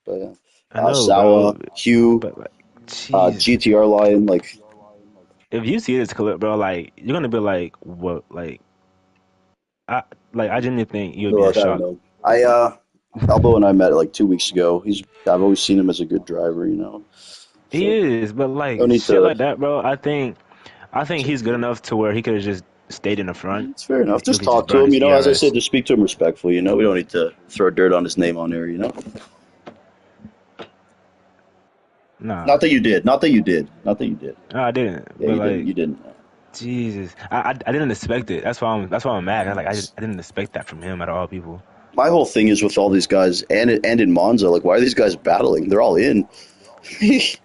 But yeah. I know, Sawa, bro. Hugh, But like, jeez, GTR Lion, like, if you see this clip, bro, like you're gonna be like, what? I I genuinely think you would be in look, I don't shock. know. Elbow and I met like 2 weeks ago. I've always seen him as a good driver, you know. He So is, but no like need shit to. like that, bro. I think he's good enough to where he could have just stayed in the front It's fair enough. and Just really just talk to burned him, his you know. As I ERS. said, just speak to him respectfully. You know, we don't need to throw dirt on his name on there. You know. Nah, Not that you did. Not that you did. Not that you did. no, I didn't. Yeah, But you didn't. like, You didn't. Jesus, I didn't expect it. That's why I'm mad. I didn't expect that from him at all, people. My whole thing is with all these guys, and in Monza, like, why are these guys battling? They're all in. I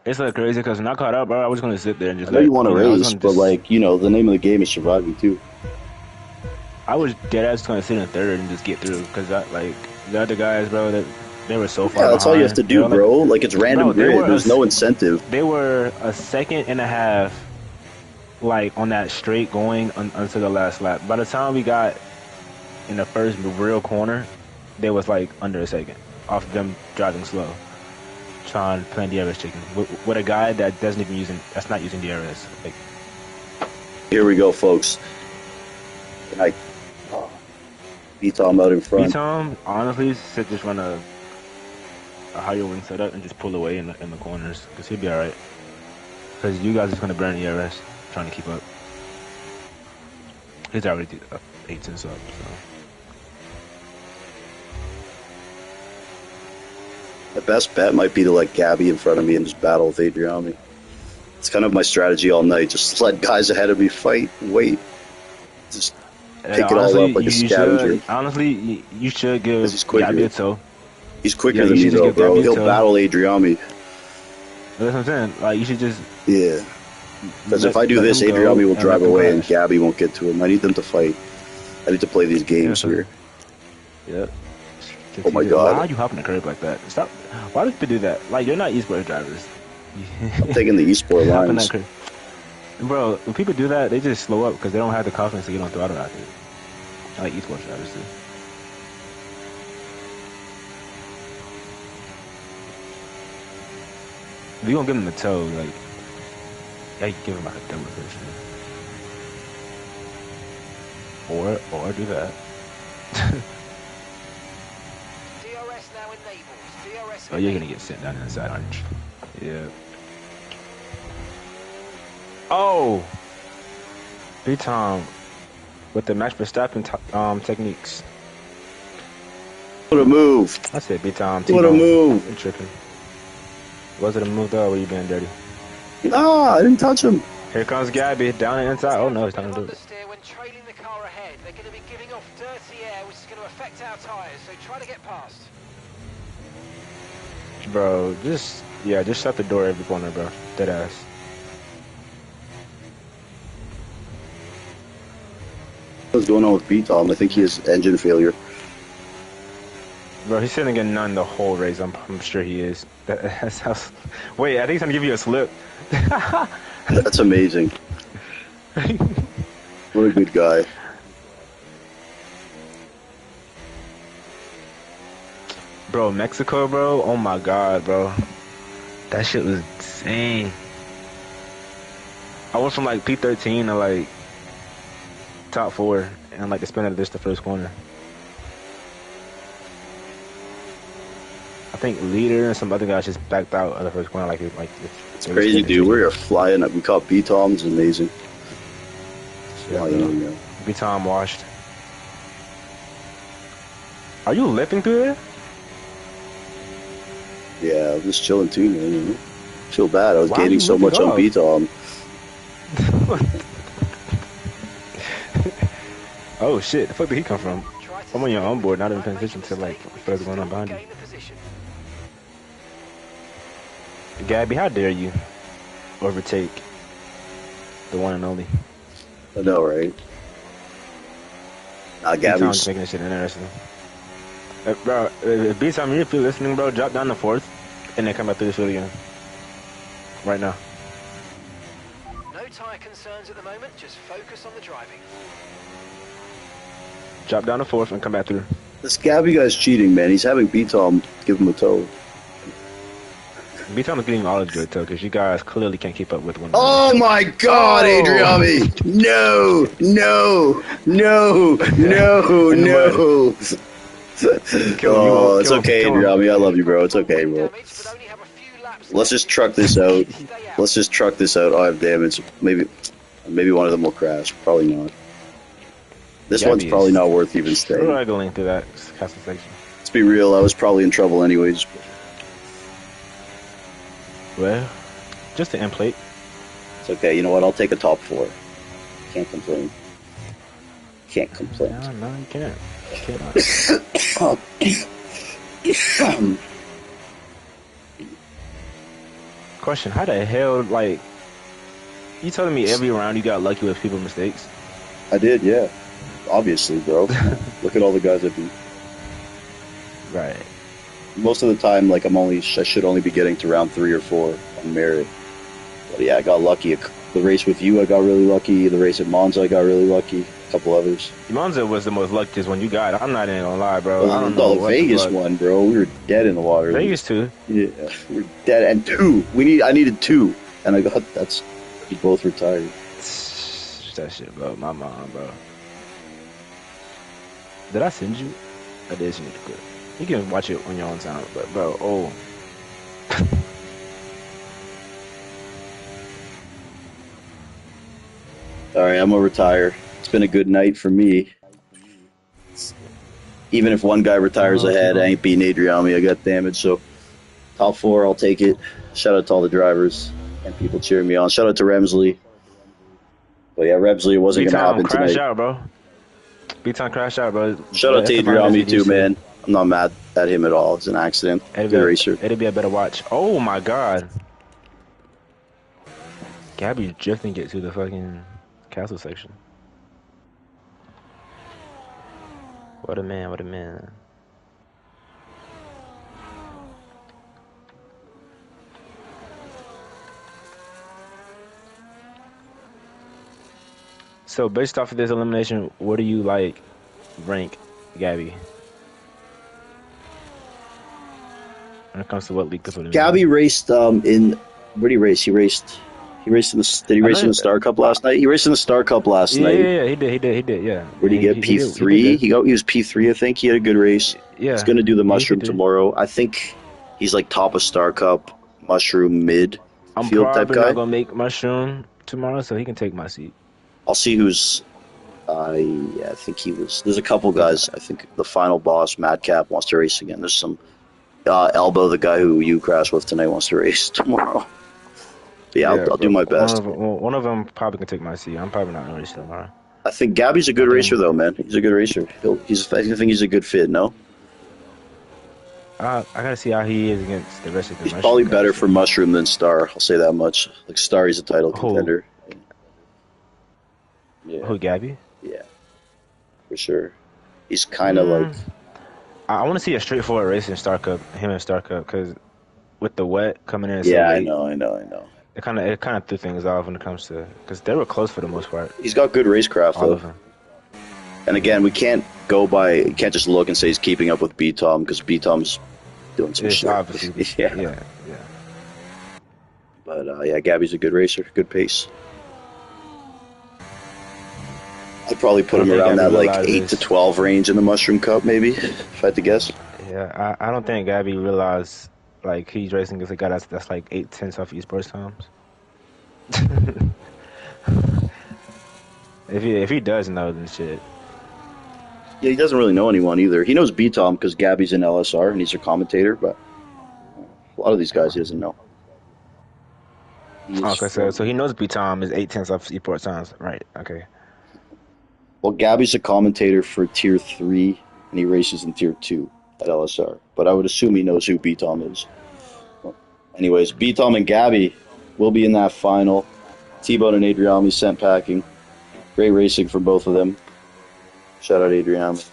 It's like crazy because when I caught up, bro, I was gonna sit there and just know you let want to I was race, gonna but just like, you know, the name of the game is surviving too. I was dead ass gonna sit in third and just get through because like the other guys, bro, that they were so far Yeah, that's all you have behind. to They do, were like, bro. Like, it's random bro, grid. There's no incentive. they were a second and a half like on that straight going until the last lap. By the time we got in the first real corner, they was like under a second off them driving slow, trying playing DRS chicken with a guy that doesn't even that's not using DRS. Like, Here we go, folks. And I beat Tom out in B front. Tom, honestly, should just run a higher wing setup and just pull away in the corners because he'll be all right. Because you guys is gonna burn ERS trying to keep up. He's already 18 up, so. The best bet might be to let Gabby in front of me and just battle with Adriami. It's kind of my strategy all night. Just let guys ahead of me fight and wait. Just pick it all Honestly, up like a you scavenger. should. Honestly, you should Because give he's quicker. Gabby a toe. He's quicker Yeah, than you me, should just though, give bro. Gabby a He'll toe. battle Adriami. That's what I'm saying. Like, you should just Yeah. Because if I do let this, him go Adriami will and let drive them away and clash. Gabby won't get to him. I need them to fight. I need to play these Yeah, games so, here. yeah. Oh my Why are god. you hopping the curb like that? Stop. Why do people do that? Like, you're not esports drivers. I'm taking the esport Hopping that lines. curb. Bro, when people do that, they just slow up because they don't have the confidence to get on throttle. I think. I like esports drivers too. If you gonna give them a toe, like, yeah, you give them like a double person. Or do that. DRS now enabled. DRS Oh, you're gonna get sent down inside, aren't you? Yeah. Oh! B-Tom with the Max Verstappen techniques. What a move. I said B-Tom. What a move. You tripping. Was it a move though, or were you being dirty? Ah, I didn't touch him. Here comes Gabby down the inside. Oh no, it's time to do it. Understeer when trailing the car ahead. They're going to be giving off dirty air, which is going to affect our tyres. So try to get past. Bro, just shut the door every corner, bro. Dead ass. What's going on with B-Tom? I think he has engine failure. Bro, he's sitting in none the whole race. I'm sure he is. That's how. Wait, I think he's gonna give you a slip. That's amazing. What a good guy. Bro, Mexico, bro. Oh my god, bro. That shit was insane. I went from like P13 to like top 4 and like the spin of this the first corner. I think leader and some other guys just backed out of the first corner. It's crazy, dude. We're flying. We caught B-Tom. It's amazing. Yeah, B-Tom washed. Are you lifting through it? Yeah, I'm just chilling too, man. You know? Feel bad. I was Why gaining you so much lifting on off? B-Tom. Oh shit! The fuck did he come from? I'm on your onboard, not even paying attention to like what's going on behind you. Gabby, how dare you overtake the one and only? I know, right? B-Tom's Gabby's. making this shit interesting. Bro, if B-Tom, if you're listening, bro, drop down to 4th and then come back through the field again. Right now. No tyre concerns at the moment. Just focus on the driving. Drop down to 4th and come back through. This Gabby guy's cheating, man. He's having B-Tom give him a toe. B-Tom is getting all good too, because you guys clearly can't keep up with one another. Oh my God, Adriami! No, no, no, no, no. Oh, it's okay, Adriami. I love you, bro. It's okay, bro. Let's just truck this out. Let's just truck this out. I have damage. Maybe one of them will crash. Probably not. This one's probably not worth even staying. Struggling through that castle section. Let's be real. I was probably in trouble anyways. Well, just the end plate. It's okay. You know what? I'll take a top 4. Can't complain. Can't complain. No, you can't. You cannot. Question: how the hell, like, you telling me every round you got lucky with people's mistakes? I did, yeah. Obviously, bro. Look at all the guys I beat. Right. Most of the time, like, I should only be getting to round 3 or 4 on merit. But yeah, I got lucky. The race with you, I got really lucky. The race at Monza, I got really lucky. A couple others. Monza was the most luckiest one you got. I'm not even gonna lie, bro. Well, I don't know the Vegas one, bro. We were dead in the water. Vegas too. Yeah, we were dead. And 2. I needed 2, and I got that's. We both retired. That shit, bro. My mom, bro. Did I send you? I did send you the clip. You can watch it on your own time, but bro, oh. Alright, I'm gonna retire. It's been a good night for me. Even if one guy retires ahead, I ain't beating Adriami. I got damage, so top 4, I'll take it. Shout out to all the drivers and people cheering me on. Shout out to Remsley. But yeah, Remsley, it wasn't gonna happen crash tonight. out, bro. B-Time crash out, bro. Shout out to Adriami too, man. I'm not mad at him at all. It's an accident. Good racer. It'd be a better watch. Oh my god. Gabby drifting get to the fucking castle section. What a man, what a man. So based off of this elimination, what do you like rank Gabby when it comes to what league to put him Gabby in? raced in where did he race? He raced in the did he I race in know. the Star Cup last night? He raced in the Star Cup last Yeah, night. yeah, yeah, he did. Yeah, Where did he get he did P3? good. He was P3, I think. He had a good race. He's Yeah, going to do the yeah, he mushroom P3. tomorrow. I think he's like top of Star Cup, mushroom mid I'm field type probably not guy. gonna make mushroom tomorrow, so he can take my seat. I'll see who's. Yeah, I think he was. There's a couple 'Cause guys. I think the final boss, Madcap, wants to race again. There's some Elbow, the guy who you crashed with tonight, wants to race tomorrow. But yeah, yeah, I'll do but my best. one of them probably can take my seat. I'm probably not gonna race tomorrow. I think Gabby's a I good racer, think though, man. He's a good racer. I think he's a good fit. No, I gotta see how he is against the rest of the he's mushroom probably guys. better for Mushroom than Star. I'll say that much. Like Star, he's a title Who contender. Yeah, who Gabby? yeah, for sure. He's kind of like Mm, I want to see a straightforward race in Star Cup, him in Star Cup, because with the wet coming in so yeah, I late, know, I know, I know. it kind of threw things off when it comes to because they were close for the most part, He's got good racecraft all though. of them. And again, we can't go by. You can't just look and say he's keeping up with B Tom because B Tom's doing some It's shit. obviously Yeah, yeah. but yeah, Gabby's a good racer, good pace. I'd probably I put don't him think around Gabby that like 8 to realizes. 12 range in the Mushroom Cup, maybe, if I had to guess. Yeah, I don't think Gabby realized like he's racing against a guy that's like 8, 10 South East times. If he does know, then shit. Yeah, he doesn't really know anyone either. He knows B Tom because Gabby's in LSR and he's a commentator, but a lot of these guys he doesn't know. He is Okay, so from. he knows B Tom is 8, 10 South East times, right? Okay. Well, Gabby's a commentator for Tier 3 and he races in Tier 2 at LSR, but I would assume he knows who B Tom is. Well, anyways, B Tom and Gabby will be in that final. T Bone and Adriami sent packing. Great racing for both of them. Shout out Adriami.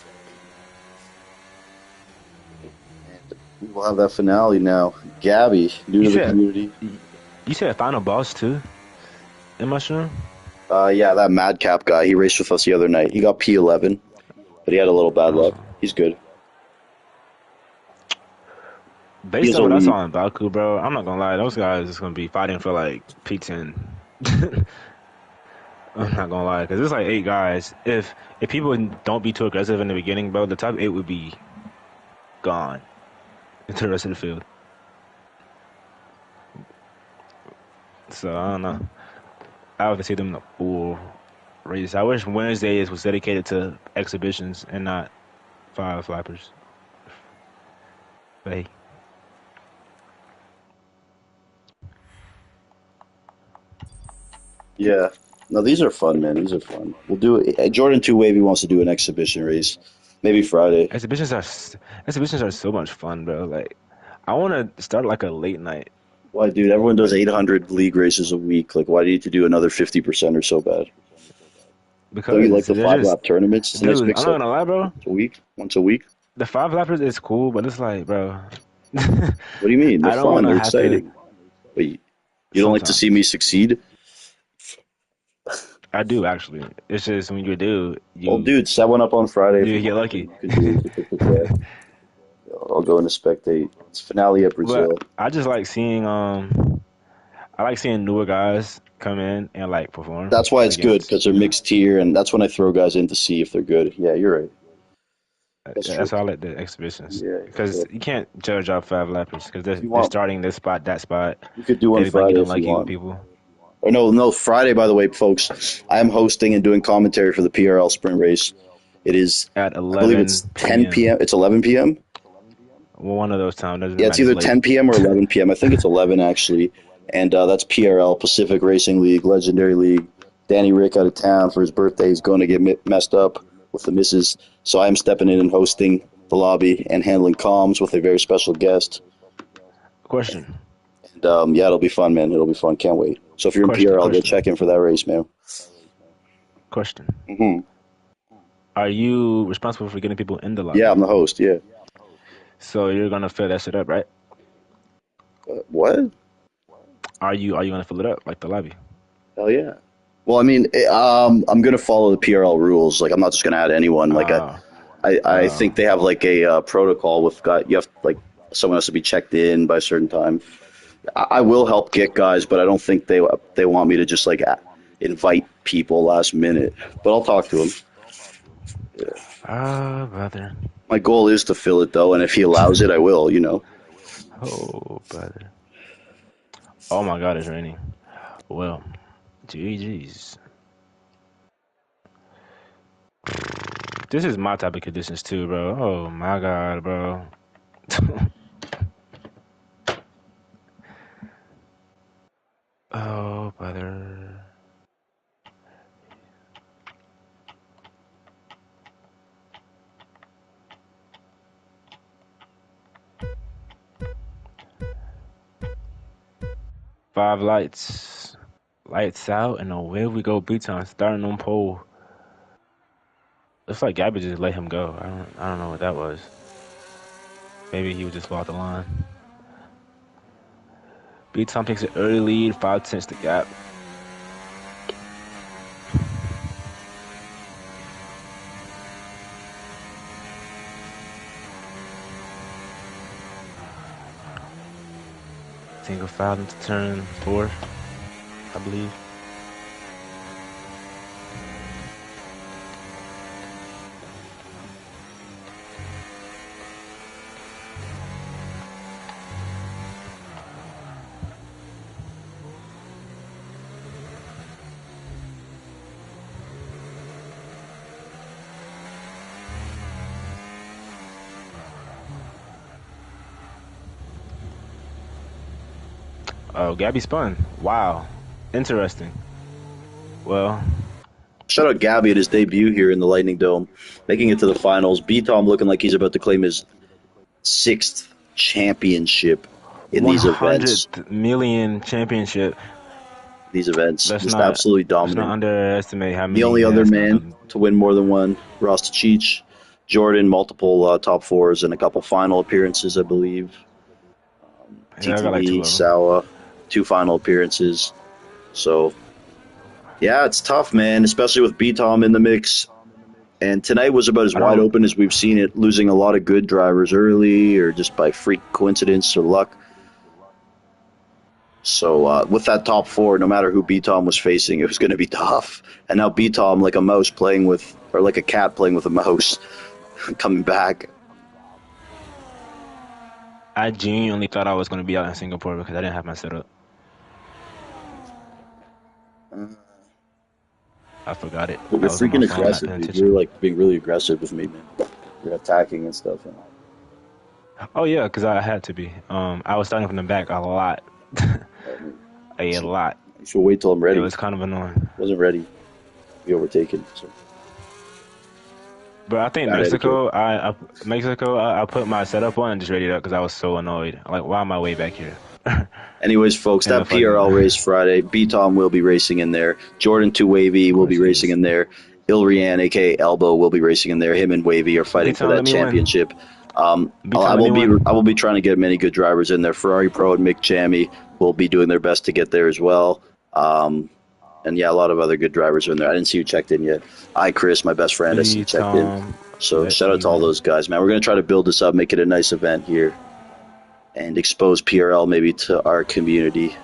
And we'll have that finale now. Gabby, new You to the said community. you said final boss too in Mushroom. Yeah, that Madcap guy. He raced with us the other night. He got P11, but he had a little bad luck. Oh. He's good. He Based has on what I only. saw in Baku, bro, I'm not gonna lie, those guys is gonna be fighting for like P10. I'm not gonna lie, because it's like 8 guys. If people don't be too aggressive in the beginning, bro, the top 8 would be gone into the rest of the field. So I don't know. I would see them in the full race. I wish Wednesdays was dedicated to exhibitions and not 5 flappers. But hey, Yeah. No, these are fun, man. These are fun. We'll do it. Jordan Two Wavy wants to do an exhibition race, maybe Friday. exhibitions are so much fun, bro. Like I want to start like a late night. Why, dude? Everyone does Like 800 league races a week. Like, why do you need to do another 50% or so bad? Don't you like because the they're five just, lap tournaments? It's a nice dude. mix I'm not up. gonna lie, bro. Once a week. Once a week. The 5 lappers is cool, but it's like, bro, What do you mean? They're I don't fun. want to They're have to. exciting. But you don't like to see me Sometimes succeed? I do actually. It's just when you do, Well, you dude, set one up on Friday if you you get want to. lucky. You could do. You could pick that. I'll go into spectate. It's finale at But Brazil. I just like seeing I like seeing newer guys come in and like perform That's why it's good against, because they're mixed tier, and that's when I throw guys in to see if they're good. Yeah, you're right. That's true. that's why I like the exhibitions Yeah. because So you can't judge off 5 lappers because if you they're want, starting this spot, that spot. we could do one Everybody Friday getting if you lucky with want. people Or no, no, Friday, by the way, folks. I am hosting and doing commentary for the PRL sprint race. It is, at I believe it's 10 11 p.m. p.m. It's 11 p.m. Well, one of those times doesn't Yeah, it's matter. It's either late. 10 p.m. or 11 p.m. I think it's 11 actually. And that's PRL, Pacific Racing League, Legendary League. Danny Rick out of town for his birthday. He's going to get messed up with the missus. So I'm stepping in and hosting the lobby and handling comms with a very special guest. Question. And yeah, it'll be fun, man. It'll be fun. Can't wait. So if you're in Question. PRL, go Question. check in for that race, man. Question. Hmm. Are you responsible for getting people in the Yeah, lobby? I'm the host. Yeah. So you're gonna fill that shit up, right? What? Are you gonna fill it up like the lobby? Hell yeah. Well, I mean, I'm gonna follow the PRL rules. Like, I'm not just gonna add anyone. Like, Uh, I think they have like a protocol with you have like someone has to be checked in by a certain time. I will help get guys, but I don't think they want me to just like invite people last minute. But I'll talk to them. brother. My goal is to fill it though, and if he allows it, I will. You know. Oh, brother. Oh my God, it's raining. Well, GG's. This is my type of conditions too, bro. Oh my God, bro. Oh, brother. Five lights. Lights out, and away we go. Beat time starting on pole. Looks like Gabby just let him go. I don't know what that was. Maybe he was just off the line. Beat time takes an early lead, 5 tenths to gap. Single foul into turn 4, I believe. Oh, Gabby spun. Wow. Interesting. Well, Shout out Gabby at his debut here in the Lightning Dome, making it to the finals. B-Tom looking like he's about to claim his 6th championship in these events. 100 million championship. Just absolutely Let's not dominant. underestimate how The many only he other has man coming. to win more than one, Ross Cheech, Jordan, multiple top fours and a couple final appearances, I believe. Yeah, I got like 2 TTV, of them. Sawa, 2 final appearances. So, yeah, it's tough, man, especially with B-Tom in the mix. And tonight was about as I wide don't. open as we've seen it, losing a lot of good drivers early or just by freak coincidence or luck. So with that top 4, no matter who B-Tom was facing, it was going to be tough. And now B-Tom, like a mouse playing with, or like a cat playing with a mouse, coming back. I genuinely thought I was going to be out in Singapore because I didn't have my setup. I forgot it. But I you're was on my freaking phone, not aggressive, paying dude. You're attention. like being really aggressive with me, man. You're attacking and stuff. And Oh yeah, because I had to be. I was starting from the back a lot, a lot. you should wait till I'm It ready. was kind of annoying. Wasn't ready to be overtaken. So. But I think Bad etiquette. I put my setup on and just ready it up because I was so annoyed. Like, why am I way back here? Anyways, folks, And the that fucking PRL race Friday, B-Tom will be racing in there. Jordan 2 Wavy of will course be he racing is. in there. Ilrian, aka Elbow, will be racing in there. Him and Wavy are fighting for B-Town, that let me win. championship. B-Town, let me win. I will be trying to get many good drivers in there. Ferrari Pro and Mick Jammy will be doing their best to get there as well. And yeah, a lot of other good drivers are in there. I didn't see you checked in yet. Chris, my best friend, I see you checked in. B-Town, So let shout out me to all win. those guys, man. We're gonna try to build this up, make it a nice event here, and expose PRL maybe to our community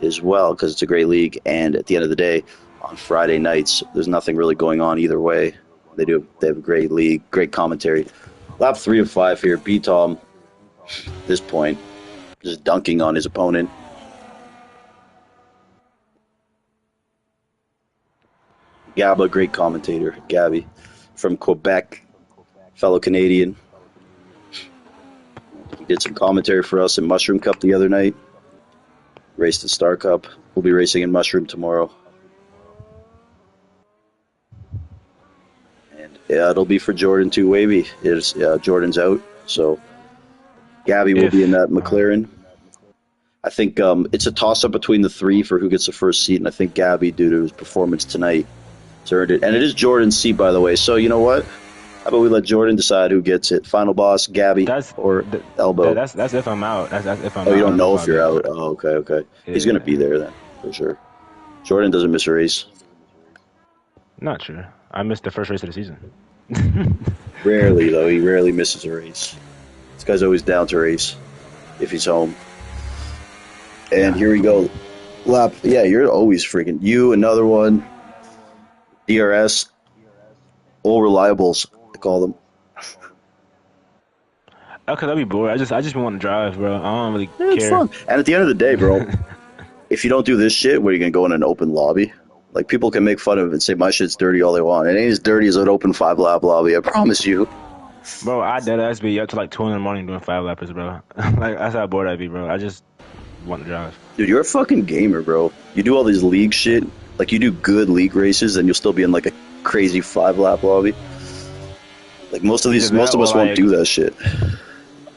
as well because it's a great league. And at the end of the day, on Friday nights, there's nothing really going on either way. They have a great league, great commentary. Lap 3 of 5 here. B-Tom, at this point, just dunking on his opponent. Gabba, great commentator. Gabby from Quebec, fellow Canadian. He did some commentary for us in Mushroom Cup the other night. Raced the Star Cup. We'll be racing in Mushroom tomorrow. And yeah, it'll be for Jordan 2 Wavy. Jordan's out, so Gabby will be in that McLaren. I think it's a toss-up between the 3 for who gets the first seat, and I think Gabby, due to his performance tonight, has earned it. And it is Jordan's seat, by the way, so you know what? How about we let Jordan decide who gets it? Final boss, Gabby or Elbow? That's if I'm out. That's if I'm Oh, out. you I don't don't know know if if I'll be you're out. out. Oh, okay. He's going to Yeah. be there then, for sure. Jordan doesn't miss a race. Not true. I missed the first race of the season. Rarely though. He rarely misses a race. This guy's always down to race if he's home. And Yeah. here we go. Lap. Yeah, you're always freaking. You, another one. DRS. All reliables, I call them. Okay, that'd be bored. I just want to drive, bro. I don't really Yeah, it's care. fun. And at the end of the day, bro, if you don't do this shit, where are you going to go in an open lobby? Like, people can make fun of it and say my shit's dirty all they want. It ain't as dirty as an open 5-lap lobby, I promise you. Bro, I dead ass be up to like 2 in the morning doing 5-lappers, bro. Like, that's how bored I'd be, bro. I just want to drive. Dude, you're a fucking gamer, bro. You do all these league shit. Like, you do good league races, and you'll still be in, like, a crazy 5-lap lobby. Like, most of us won't like, do that shit.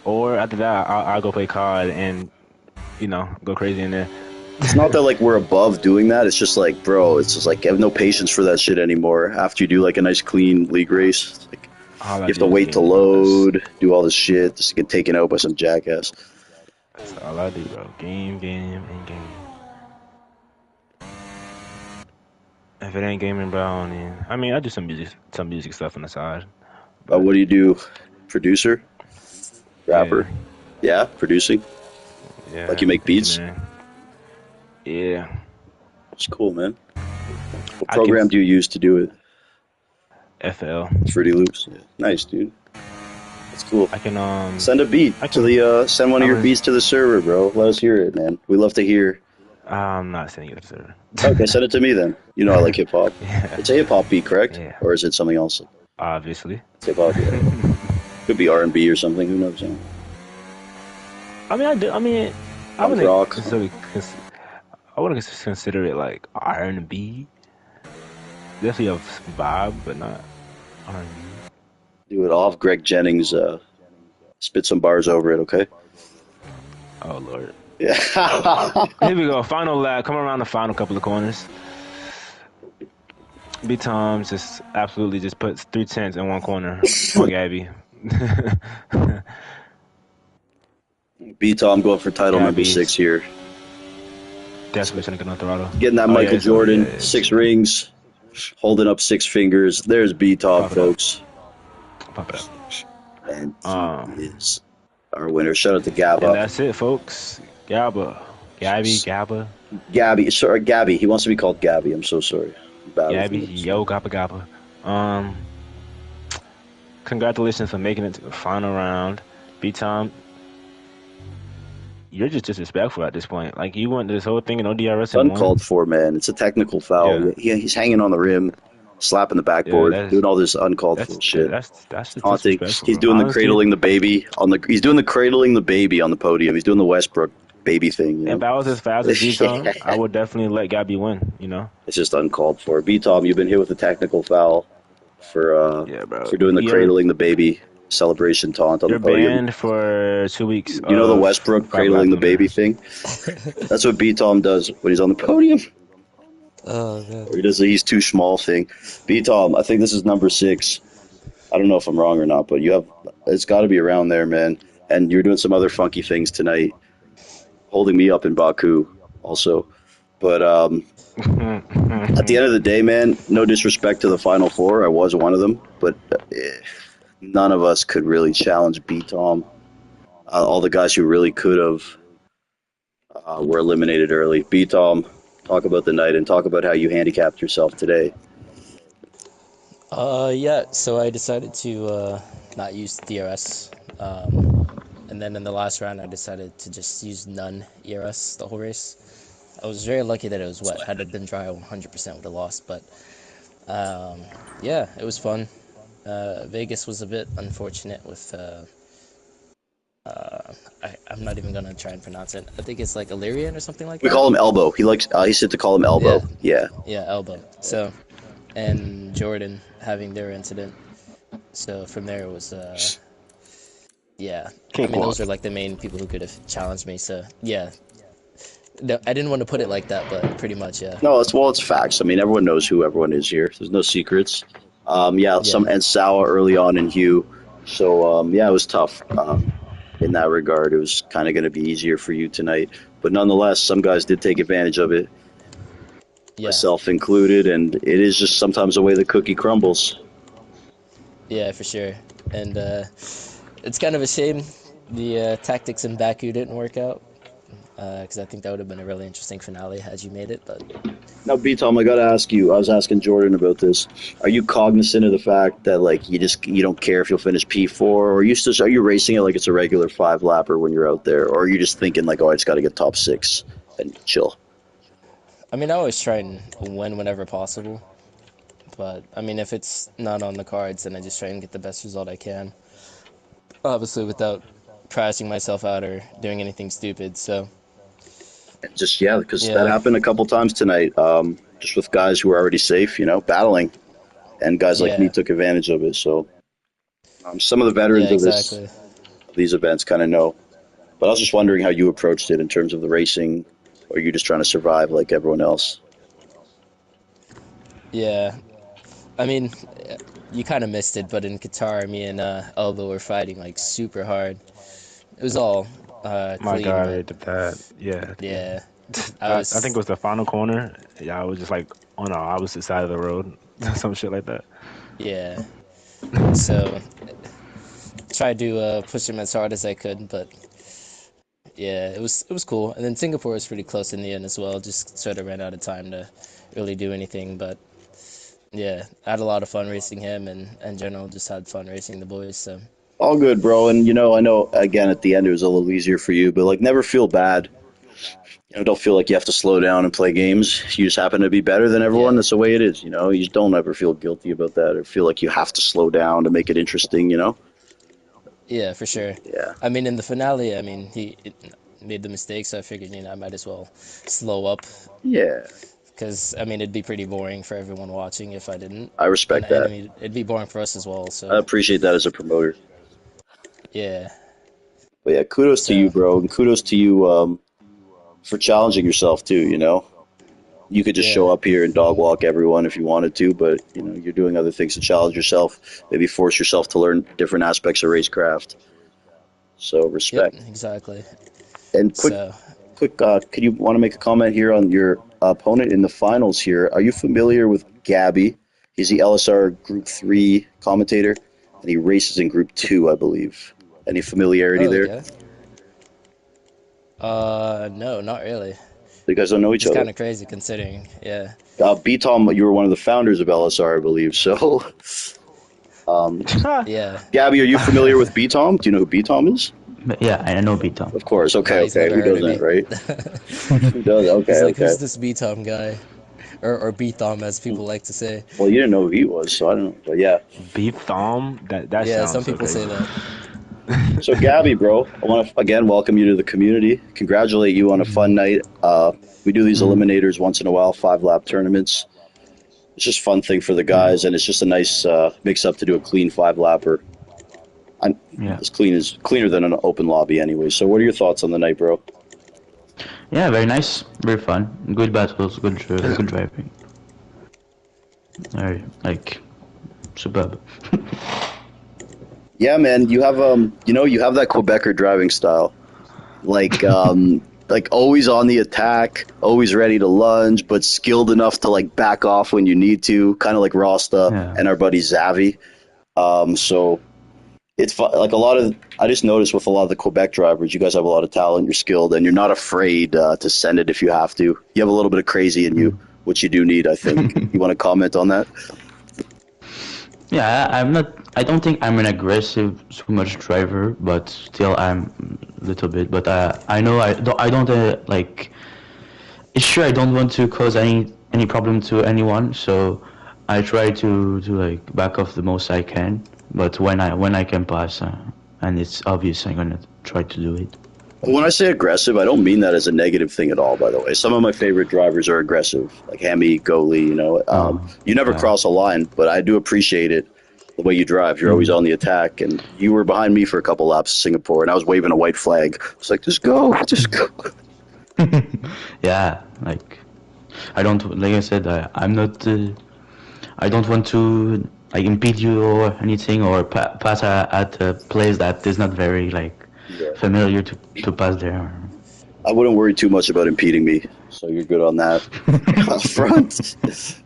Or after that, I'll go play COD and, you know, go crazy in there. It's not that, like, we're above doing that. It's just, like, bro, it's just, like, I have no patience for that shit anymore. After you do, like, a nice, clean league race, it's like, you have to wait to load, do all this shit, just to get taken out by some jackass. That's all I do, bro. Game, and game. If it ain't gaming, bro, I mean, I do some music stuff on the side. What do you do? Producer? Rapper? Yeah, producing? Yeah. Like you make beats? Yeah. It's cool, man. What program do you use to do it? FL. Fruity Loops. Yeah. Nice, dude. That's cool. I can send a beat to the send one of your beats to the server, bro. Let us hear it, man. We love to hear. I'm not sending it to the server. Okay, send it to me then. You know I like hip hop. Yeah. It's a hip hop beat, correct? Yeah. Or is it something else? Obviously. It's hip hop. Yeah. Could be R&B or something. Who knows? I mean, I wouldn't rock. I wouldn't consider it like R&B. Definitely a vibe, but not R&B. Do it off. Greg Jennings spit some bars over it, okay? Oh Lord. Yeah. Here we go. Final lap. Come around the final couple of corners. B Tom just absolutely just puts 3/10 in one corner on Gabby. B Tom going for title number 6 here. Definitely shouldn't get on throttle. Getting that Michael Jordan, 6 rings, holding up 6 fingers. There's B Tom, folks. Pop it up. And he is our winner. Shout out to Gabba. And that's it, folks. Gabby. Gabby. Sorry, Gabby. He wants to be called Gabby. I'm so sorry. Gabby. Yo, Gabba. Congratulations for making it to the final round. B-Tom, you're just disrespectful at this point. Like, you went this whole thing in ODRS. It's uncalled for, man. It's a technical foul. Yeah. He's hanging on the rim, slapping the backboard, doing all this uncalled for shit. That's haunting. He's doing the cradling the baby He's doing the cradling the baby on the podium. He's doing the Westbrook baby thing. You know? If I was as fast as B-Tom, I would definitely let Gabby win. You know, it's just uncalled for. B-Tom, you've been hit with a technical foul for doing the cradling the baby celebration taunt on the podium. You're banned for 2 weeks. You know the Westbrook cradling the baby thing? That's what B-Tom does when he's on the podium. Oh, man. Or he does the he's too small thing. B-Tom, I think this is number 6. I don't know if I'm wrong or not, but it's got to be around there, man. And you're doing some other funky things tonight, holding me up in Baku also. But at the end of the day, man, no disrespect to the Final Four. I was one of them, but none of us could really challenge B-Tom. All the guys who really could have were eliminated early. B-Tom, talk about the night and talk about how you handicapped yourself today. Yeah, so I decided to not use DRS. And then in the last round, I decided to just use none ERS the whole race. I was very lucky that it was wet. Had it been dry, I 100% would have lost. But yeah, it was fun. Vegas was a bit unfortunate with... I'm not even gonna try and pronounce it. I think it's like Illyrian or something like that. We call him Elbow. He said to call him Elbow. Yeah, Elbow. So, and Jordan having their incident. So from there it was those are like the main people who could have challenged me. So yeah, no, I didn't want to put it like that, but pretty much yeah. No, it's facts. I mean, everyone knows who everyone is here. There's no secrets. And Sawa early on in Hugh. So it was tough. In that regard, it was kind of going to be easier for you tonight. But nonetheless, some guys did take advantage of it. Yeah, myself included, and it is just sometimes the way the cookie crumbles. yeah, for sure. And it's kind of a shame the tactics in Baku didn't work out because I think that would have been a really interesting finale had you made it. But Now, B Tom, I gotta ask you. I was asking Jordan about this. Are you cognizant of the fact that like you don't care if you'll finish P4, or are you racing it like it's a regular 5 lapper when you're out there, or are you just thinking like, oh, I just got to get top 6 and chill? I mean, I always try and win whenever possible. But I mean, if it's not on the cards, then I just try and get the best result I can. Obviously, without pricing myself out or doing anything stupid. So And just yeah, because that yeah, happened a couple times tonight. Just with guys who are already safe, battling, and guys like me yeah, took advantage of it. So some of the yeah, veterans of exactly. these events kind of know. But I was just wondering how you approached it in terms of the racing, or are you just trying to survive like everyone else? Yeah, I mean, you kind of missed it, but in Qatar, me and Elbow were fighting like super hard. It was all My clean, God, but I did that. Yeah, yeah. yeah, I I think it was was the final corner. Yeah, I was just like on the opposite side of the road, some shit like that. yeah. So tried to push him as hard as I could, but yeah, it was cool. And then Singapore was pretty close in the end as well. Just sort of ran out of time to really do anything, but yeah, I had a lot of fun racing him, and in general, just had fun racing the boys. So All good, bro. And I know again at the end it was a little easier for you, but like never feel bad. Don't feel like you have to slow down and play games. You just happen to be better than everyone. yeah, That's the way it is. You just don't ever feel guilty about that or feel like you have to slow down to make it interesting. yeah, for sure. Yeah. I mean, in the finale, I mean, made the mistake, so I figured, I might as well slow up Yeah. because I mean, it'd be pretty boring for everyone watching if I didn't, I and respect I that. mean, it'd be boring for us as well. I So appreciate that as a promoter. yeah, But yeah, kudos to you, so bro, and kudos to you for challenging yourself too. You could just show yeah, up here and dog walk everyone if you wanted to, but you're doing other things to challenge yourself, maybe force yourself to learn different aspects of racecraft. So yep, respect. exactly. And So quick, could you want to make a comment here on your opponent in the finals here? Are you familiar with Gabby? He's the LSR Group 3 commentator, and he races in Group 2, I believe. Any familiarity oh, there? okay. No, not really. You guys don't know Which each is other. kind of crazy considering. Yeah. B Tom, you were one of the founders of LSR, I believe. So, um, Yeah. Gabby, are you familiar with B Tom? Do you know who B Tom is? But yeah, I know Beaton. Of course. Okay, No, he's okay. never Who heard of doesn't, me. right? Who does? Okay, He's like, okay. who's this B-Tom guy? Or B-Thom, as people like to say. Well, you didn't know who he was, so I don't know. But yeah. Beef thumb. That Yeah, some sounds so people say crazy. that. So, Gabby, bro, I want to again welcome you to the community. Congratulate you on a fun night. We do these eliminators once in a while, 5 lap tournaments. It's just a fun thing for the guys, and it's just a nice mix up to do a clean 5 lapper. I'm Yeah. as cleaner than an open lobby anyway. So, what are your thoughts on the night, bro? Yeah, very nice, very fun. Good battles, good driving. Very superb. Yeah, man, you have you have that Quebecer driving style, like always on the attack, always ready to lunge, but skilled enough to like back off when you need to, kind of like Rasta Yeah. and our buddy Zavi. So it's like a lot of I just noticed with a lot of the Quebec drivers, you guys have a lot of talent, you're skilled, and you're not afraid to send it if you have to. You have a little bit of crazy in you, which you do need, I think. You want to comment on that? Yeah, I'm not. I don't think I'm an aggressive so much driver, but still I'm a little bit. But I know I don't. I don't like. It's sure I don't want to cause any problem to anyone, so I try to like back off the most I can. But when I can pass, and it's obvious, I'm gonna try to do it. When I say aggressive, I don't mean that as a negative thing at all, by the way. Some of my favorite drivers are aggressive, like Hemi, Goalie, Oh, you never yeah. cross a line, but I do appreciate it, the way you drive. You're always on the attack, and you were behind me for a couple laps of Singapore, and I was waving a white flag. I was like, just go, just go. Yeah, like I don't like I said I'm not I don't want to like impede you or anything or pass at a place that is not very like Yeah. familiar to pass there. I wouldn't worry too much about impeding me. so you're good on that front.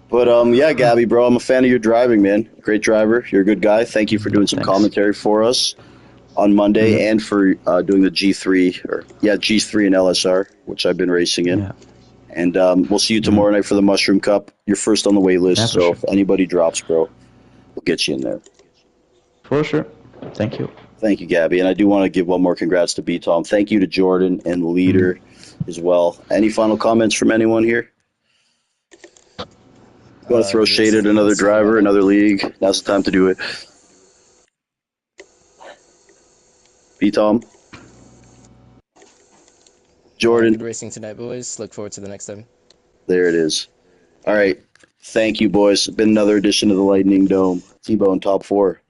But yeah, Gabby, bro, I'm a fan of your driving, man. Great driver. You're a good guy. Thank you for doing some Thanks. commentary for us on Monday and for doing the G3 G3 and LSR, which I've been racing in. Yeah. And we'll see you tomorrow night for the Mushroom Cup. You're first on the wait list, Yeah, for so sure. if anybody drops, bro, we'll get you in there. For sure. Thank you. Thank you, Gabby. And I do want to give one more congrats to B Tom. Thank you to Jordan and the leader as well. Any final comments from anyone here? You want to throw shade at another driver, another league? Now's the time to do it. B Tom? Jordan? Good racing tonight, boys. Look forward to the next time. There it is. All right. Thank you, boys. It's been another edition of the Lightning Dome. T-Bone Top 4.